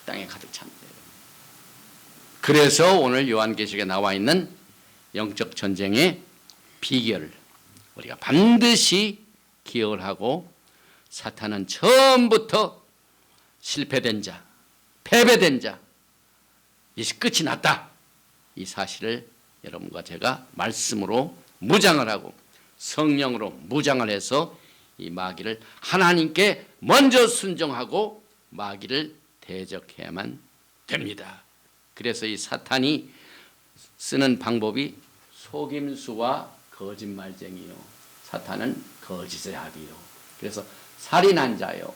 땅에 가득 찹니다. 그래서 오늘 요한계시록에 나와 있는 영적 전쟁의 비결을 우리가 반드시 기억을 하고 사탄은 처음부터 실패된 자, 패배된 자, 이제 끝이 났다. 이 사실을 여러분과 제가 말씀으로 무장을 하고 성령으로 무장을 해서 이 마귀를 하나님께 먼저 순종하고 마귀를 대적해야만 됩니다. 그래서 이 사탄이 쓰는 방법이 속임수와 거짓말쟁이요. 사탄은 거짓의 합이요. 그래서 살인한 자요.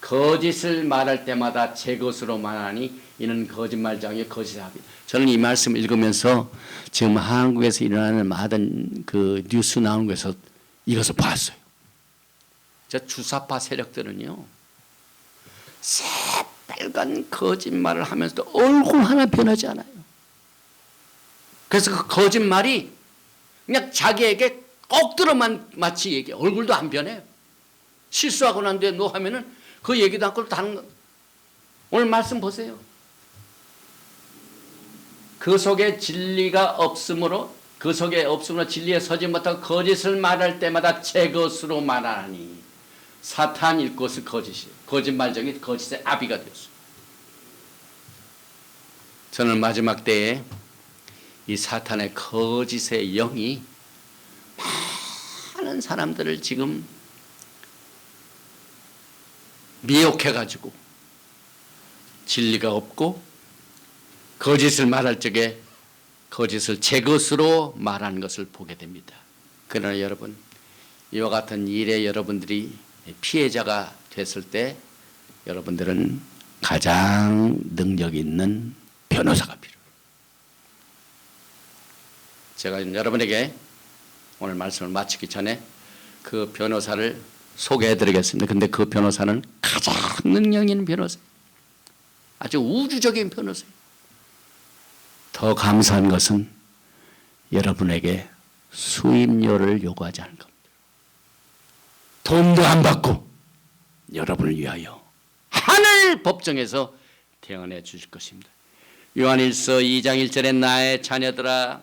거짓을 말할 때마다 제 것으로 말하니 이는 거짓말쟁이요 거짓의 합이. 저는 이 말씀을 읽으면서 지금 한국에서 일어나는 많은 그 뉴스 나오는 것에서 이것을 봤어요. 저 주사파 세력들은요. 새빨간 거짓말을 하면서도 얼굴 하나 변하지 않아요. 그래서 그 거짓말이 그냥 자기에게 꼭 들어만 마치 얘기, 얼굴도 안 변해요. 실수하고 난 뒤에 너 하면은 그 얘기도 않고 다른 거. 오늘 말씀 보세요. 그 속에 진리가 없으므로 그 그 속에 없으므로 진리에 서지 못하고 거짓을 말할 때마다 제 것으로 말하니 사탄 일것은 거짓이에요. 거짓말쟁이 거짓의 아비가 되었어요. 저는 마지막 때에 이 사탄의 거짓의 영이 많은 사람들을 지금 미혹해가지고 진리가 없고 거짓을 말할 적에 거짓을 제 것으로 말하는 것을 보게 됩니다. 그러나 여러분, 이와 같은 일에 여러분들이 피해자가 됐을 때 여러분들은 가장 능력 있는 변호사가 필요해요. 제가 여러분에게 오늘 말씀을 마치기 전에 그 변호사를 소개해 드리겠습니다. 근데 그 변호사는 가장 능력 있는 변호사예요. 아주 우주적인 변호사예요. 더 감사한 것은 여러분에게 수임료를 요구하지 않은 겁니다. 돈도 안 받고 여러분을 위하여 하늘 법정에서 대언해 주실 것입니다. 요한일서 2장 1절에 나의 자녀들아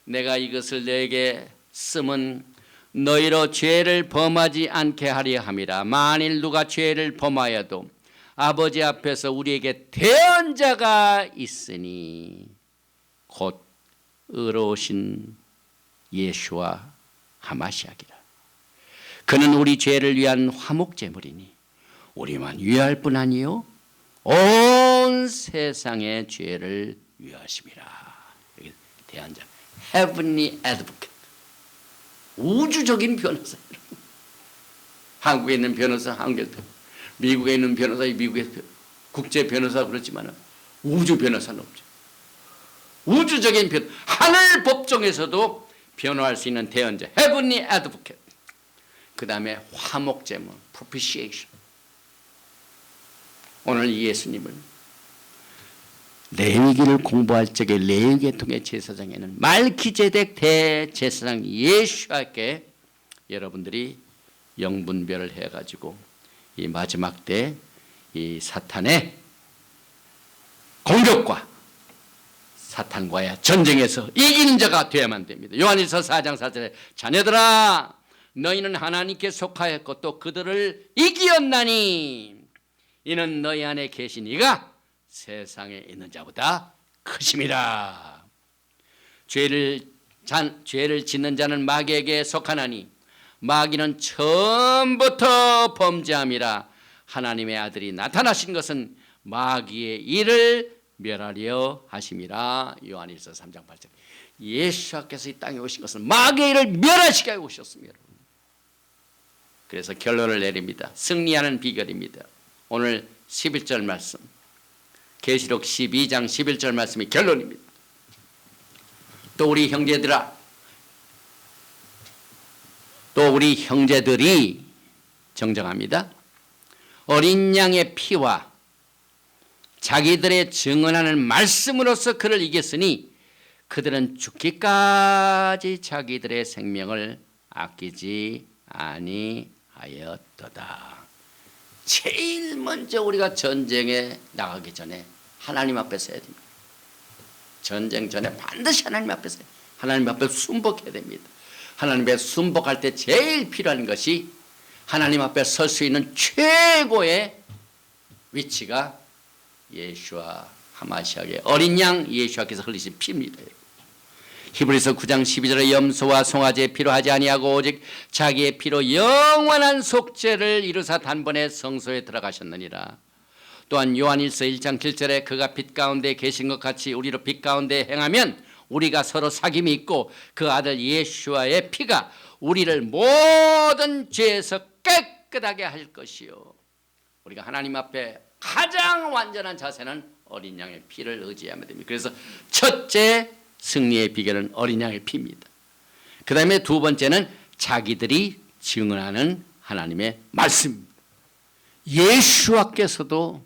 내가 이것을 너에게 쓰면 너희로 죄를 범하지 않게 하려 함이라. 만일 누가 죄를 범하여도 아버지 앞에서 우리에게 대언자가 있으니 곧 의로우신 예수와 하마시아기라. 그는 우리 죄를 위한 화목제물이니 우리만 위할 뿐 아니요 온 세상의 죄를 위하심이라. 여기 대언자 Heavenly Advocate, 우주적인 변호사. 한국에 있는 변호사 한국에, 미국에 있는 변호사 미국의 국제 변호사 그렇지만 우주 변호사는 없죠. 우주적인 변, 하늘 법정에서도 변호할 수 있는 대언자 Heavenly Advocate. 그 다음에 화목제물 Propitiation. 오늘 예수님을 레위기를 공부할 적에 레위계통의 제사장에는 말기제덱 대제사장 예수와께 여러분들이 영분별을 해가지고 이 마지막 때 이 사탄의 공격과 사탄과의 전쟁에서 이기는 자가 되어야만 됩니다. 요한일서 4장 4절에 자녀들아 너희는 하나님께 속하였고 또 그들을 이기었나니 이는 너희 안에 계신 이가 세상에 있는 자보다 크심이라. 죄를 짓는 자는 마귀에게 속하나니 마귀는 처음부터 범죄함이라. 하나님의 아들이 나타나신 것은 마귀의 일을 멸하려 하심이라. 요한일서 3장 8절. 예수께서 이 땅에 오신 것은 마귀의 일을 멸하시게 하고 오셨습니다. 그래서 결론을 내립니다. 승리하는 비결입니다. 오늘 11절 말씀, 계시록 12장 11절 말씀이 결론입니다. 또 우리 형제들이 정정합니다. 어린 양의 피와 자기들의 증언하는 말씀으로서 그를 이겼으니 그들은 죽기까지 자기들의 생명을 아끼지 아니하였도다. 제일 먼저 우리가 전쟁에 나가기 전에 하나님 앞에 서야 됩니다. 전쟁 전에 반드시 하나님 앞에 서야 됩니다. 하나님 앞에 순복해야 됩니다. 하나님 앞에 순복할 때 제일 필요한 것이 하나님 앞에 설 수 있는 최고의 위치가 예수와 하마시아의 어린 양 예수께서 흘리신 피입니다. 히브리서 9장 12절에 염소와 송아지의 피로 하지 아니하고 오직 자기의 피로 영원한 속죄를 이루사 단번에 성소에 들어가셨느니라. 또한 요한일서 1장 7절에 그가 빛 가운데 계신 것 같이 우리로 빛 가운데 행하면 우리가 서로 사귐이 있고 그 아들 예수와의 피가 우리를 모든 죄에서 깨끗하게 할 것이요. 우리가 하나님 앞에 가장 완전한 자세는 어린 양의 피를 의지하면 됩니다. 그래서 첫째 승리의 비결은 어린 양의 피입니다. 그 다음에 두 번째는 자기들이 증언하는 하나님의 말씀입니다. 예수와께서도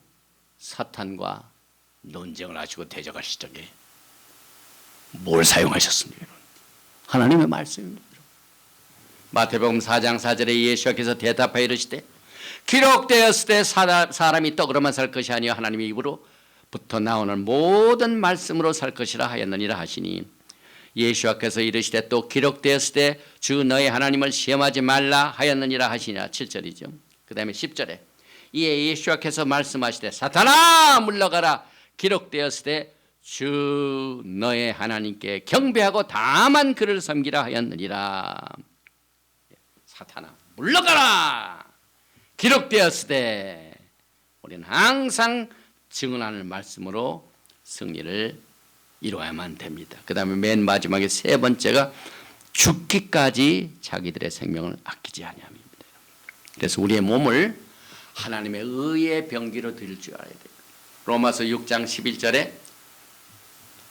사탄과 논쟁을 하시고 대적하실 적에 뭘 사용하셨습니까? 하나님의 말씀입니다. 마태복음 4장 4절에 예수께서 대답하여 이르시되 기록되었을 때 사람이 떡으로만 살 것이 아니요 하나님의 입으로부터 나오는 모든 말씀으로 살 것이라 하였느니라 하시니 예수께서 이르시되 또 기록되었을 때 주 너의 하나님을 시험하지 말라 하였느니라 하시니라. 7절이죠. 그 다음에 10절에 이에 예수께서 말씀하시되 사탄아 물러가라 기록되었을 때 주 너의 하나님께 경배하고 다만 그를 섬기라 하였느니라. 사탄아 물러가라 기록되었을 때 우리는 항상 증언하는 말씀으로 승리를 이루어야만 됩니다. 그 다음에 맨 마지막에 세 번째가 죽기까지 자기들의 생명을 아끼지 아니함입니다. 그래서 우리의 몸을 하나님의 의의 병기로 드릴 줄 알아야 돼요. 로마서 6장 11절에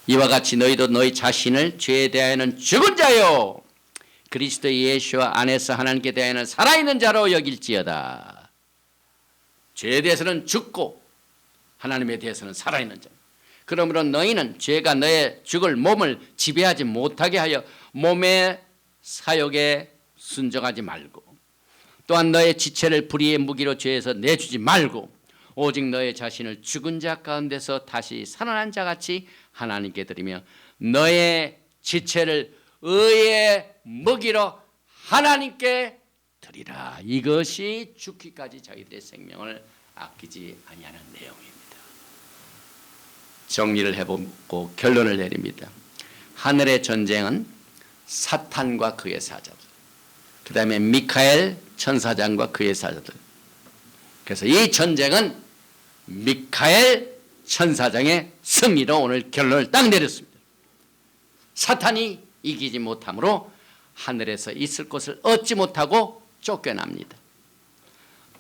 이와 같이 너희도 너희 자신을 죄에 대하여는 죽은 자요 그리스도 예수 안에서 하나님께 대하여는 살아있는 자로 여길지어다. 죄에 대해서는 죽고 하나님에 대해서는 살아있는 자. 그러므로 너희는 죄가 너의 죽을 몸을 지배하지 못하게 하여 몸의 사욕에 순종하지 말고 또한 너의 지체를 불의의 무기로 죄에서 내주지 말고 오직 너의 자신을 죽은 자 가운데서 다시 살아난 자같이 하나님께 드리며 너의 지체를 의의 무기로 하나님께 드리라. 이것이 죽기까지 자기들의 생명을 아끼지 아니하는 내용입니다. 정리를 해보고 결론을 내립니다. 하늘의 전쟁은 사탄과 그의 사자들, 그 다음에 미카엘 천사장과 그의 사자들. 그래서 이 전쟁은 미카엘 천사장의 승리로 오늘 결론을 딱 내렸습니다. 사탄이 이기지 못하므로 하늘에서 있을 곳을 얻지 못하고 쫓겨납니다.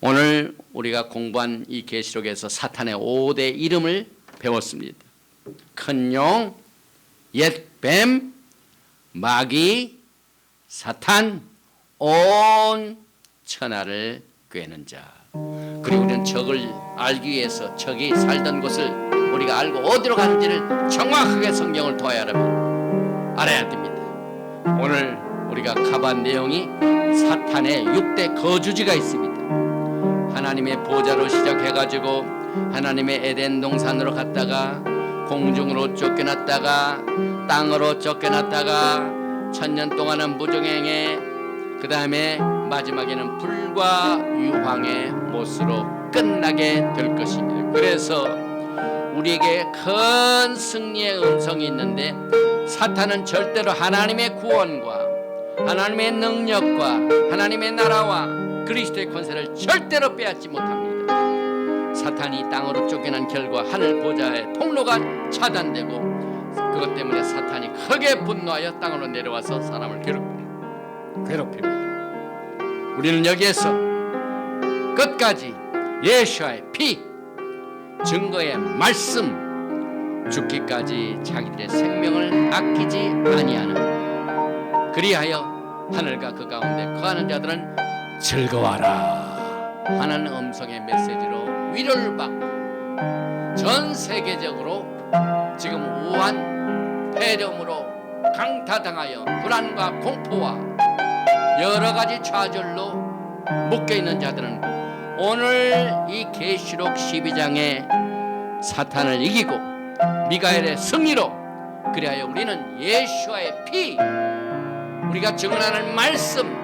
오늘 우리가 공부한 이 계시록에서 사탄의 5대 이름을 배웠습니다. 큰 용, 옛뱀, 마귀, 사탄, 온 천하를 꿰는 자. 그리고 우리는 적을 알기 위해서 적이 살던 곳을 우리가 알고 어디로 가는지를 정확하게 성경을 통하여 알아야 됩니다. 오늘 우리가 가본 내용이 사탄의 6대 거주지가 있습니다. 하나님의 보좌로 시작해가지고 하나님의 에덴 동산으로 갔다가 공중으로 쫓겨났다가 땅으로 쫓겨났다가 천년 동안은 무종행에 그 다음에 마지막에는 불과 유황의 못으로 끝나게 될 것입니다. 그래서 우리에게 큰 승리의 음성이 있는데 사탄은 절대로 하나님의 구원과 하나님의 능력과 하나님의 나라와 그리스도의 권세를 절대로 빼앗지 못합니다. 사탄이 땅으로 쫓겨난 결과 하늘 보좌의 통로가 차단되고 그것 때문에 사탄이 크게 분노하여 땅으로 내려와서 사람을 괴롭힙니다. 우리는 여기에서 끝까지 예수의 피, 증거의 말씀, 죽기까지 자기들의 생명을 아끼지 아니하는 그리하여 하늘과 그 가운데 거하는 자들은 즐거워라 하는 음성의 메시지로 위로를 받고 전 세계적으로 지금 우한 폐렴으로 강타당하여 불안과 공포와 여러 가지 좌절로 묶여있는 자들은 오늘 이 계시록 12장의 사탄을 이기고 미가엘의 승리로 그리하여 우리는 예수와의 피 우리가 증언하는 말씀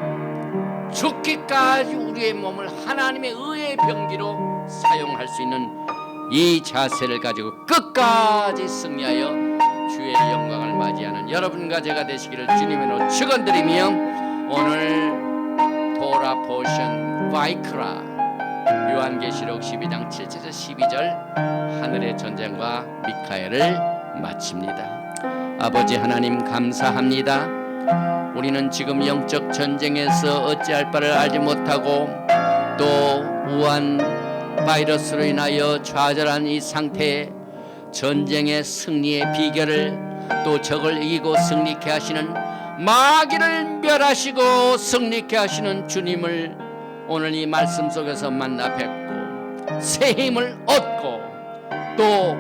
죽기까지 우리의 몸을 하나님의 의의 병기로 사용할 수 있는 이 자세를 가지고 끝까지 승리하여 주의 영광을 맞이하는 여러분과 제가 되시기를 주님으로 축원드리며 오늘 토라 포션 바이크라 요한계시록 12장 7절에서 12절 하늘의 전쟁과 미카엘을 마칩니다. 아버지 하나님 감사합니다. 우리는 지금 영적 전쟁에서 어찌할 바를 알지 못하고 또 우한 바이러스로 인하여 좌절한 이 상태에 전쟁의 승리의 비결을 또 적을 이기고 승리케 하시는 마귀를 멸하시고 승리케 하시는 주님을 오늘 이 말씀 속에서 만나 뵙고 새 힘을 얻고 또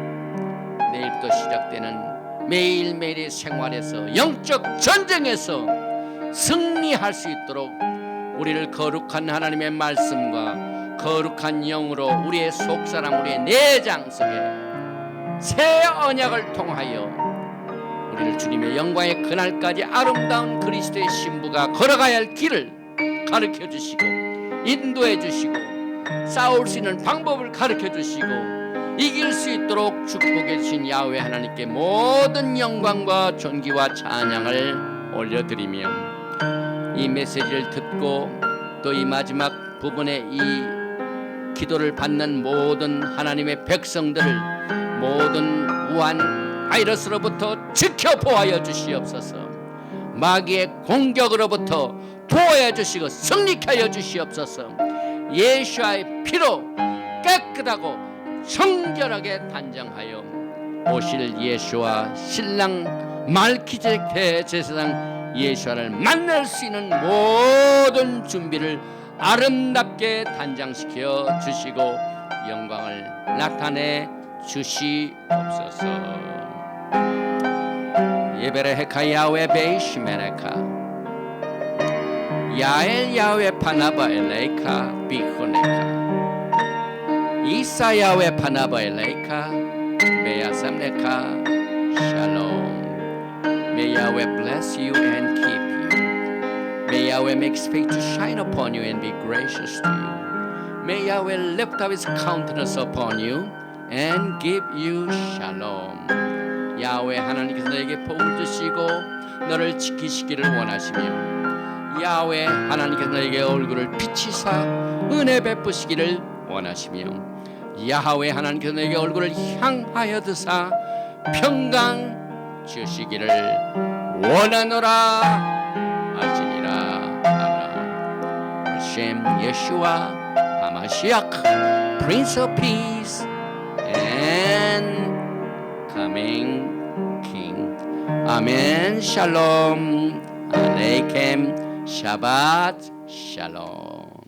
내일부터 시작되는 매일매일의 생활에서 영적 전쟁에서 승리할 수 있도록 우리를 거룩한 하나님의 말씀과 거룩한 영으로 우리의 속사람 우리의 내장 속에 새 언약을 통하여 우리를 주님의 영광의 그날까지 아름다운 그리스도의 신부가 걸어가야 할 길을 가르쳐 주시고 인도해 주시고 싸울 수 있는 방법을 가르쳐 주시고 이길 수 있도록 축복해 주신 야훼 하나님께 모든 영광과 존귀와 찬양을 올려드리며 이 메시지를 듣고 또 이 마지막 부분에 이 기도를 받는 모든 하나님의 백성들을 모든 우한 바이러스로부터 지켜보아여 주시옵소서. 마귀의 공격으로부터 보호해 주시고 승리케 하여 주시옵소서. 예수의 피로 깨끗하고 정결하게 단장하여 오실 예수와 신랑 말기제덱 대제사장 예수를 만날 수 있는 모든 준비를 아름답게 단장시켜 주시고 영광을 나타내 주시옵소서. 예베레 헤카 야훼 베이시메레카 야엘 야훼 파나바 엘레이카 비코네카 이사 야훼 파나바 엘레이카 베야삼네카 샬롬. May Yahweh bless you and keep you. May Yahweh make his face to shine upon you and be gracious to you. May Yahweh lift up his countenance upon you and give you shalom. 야훼 하나님께서 너에게 복을 주시고 너를 지키시기를 원하시며 야훼 하나님께서 너에게 얼굴을 비치사 은혜 베푸시기를 원하시며 야훼 하나님께서 너에게 얼굴을 향하여 드사 평강 주시기를 원하노라 할지니라. 아멘. 하셈 예수와 하마시ach Prince of Peace and coming King. 아멘. 샬롬 알레이켐 샤ባት 샬롬.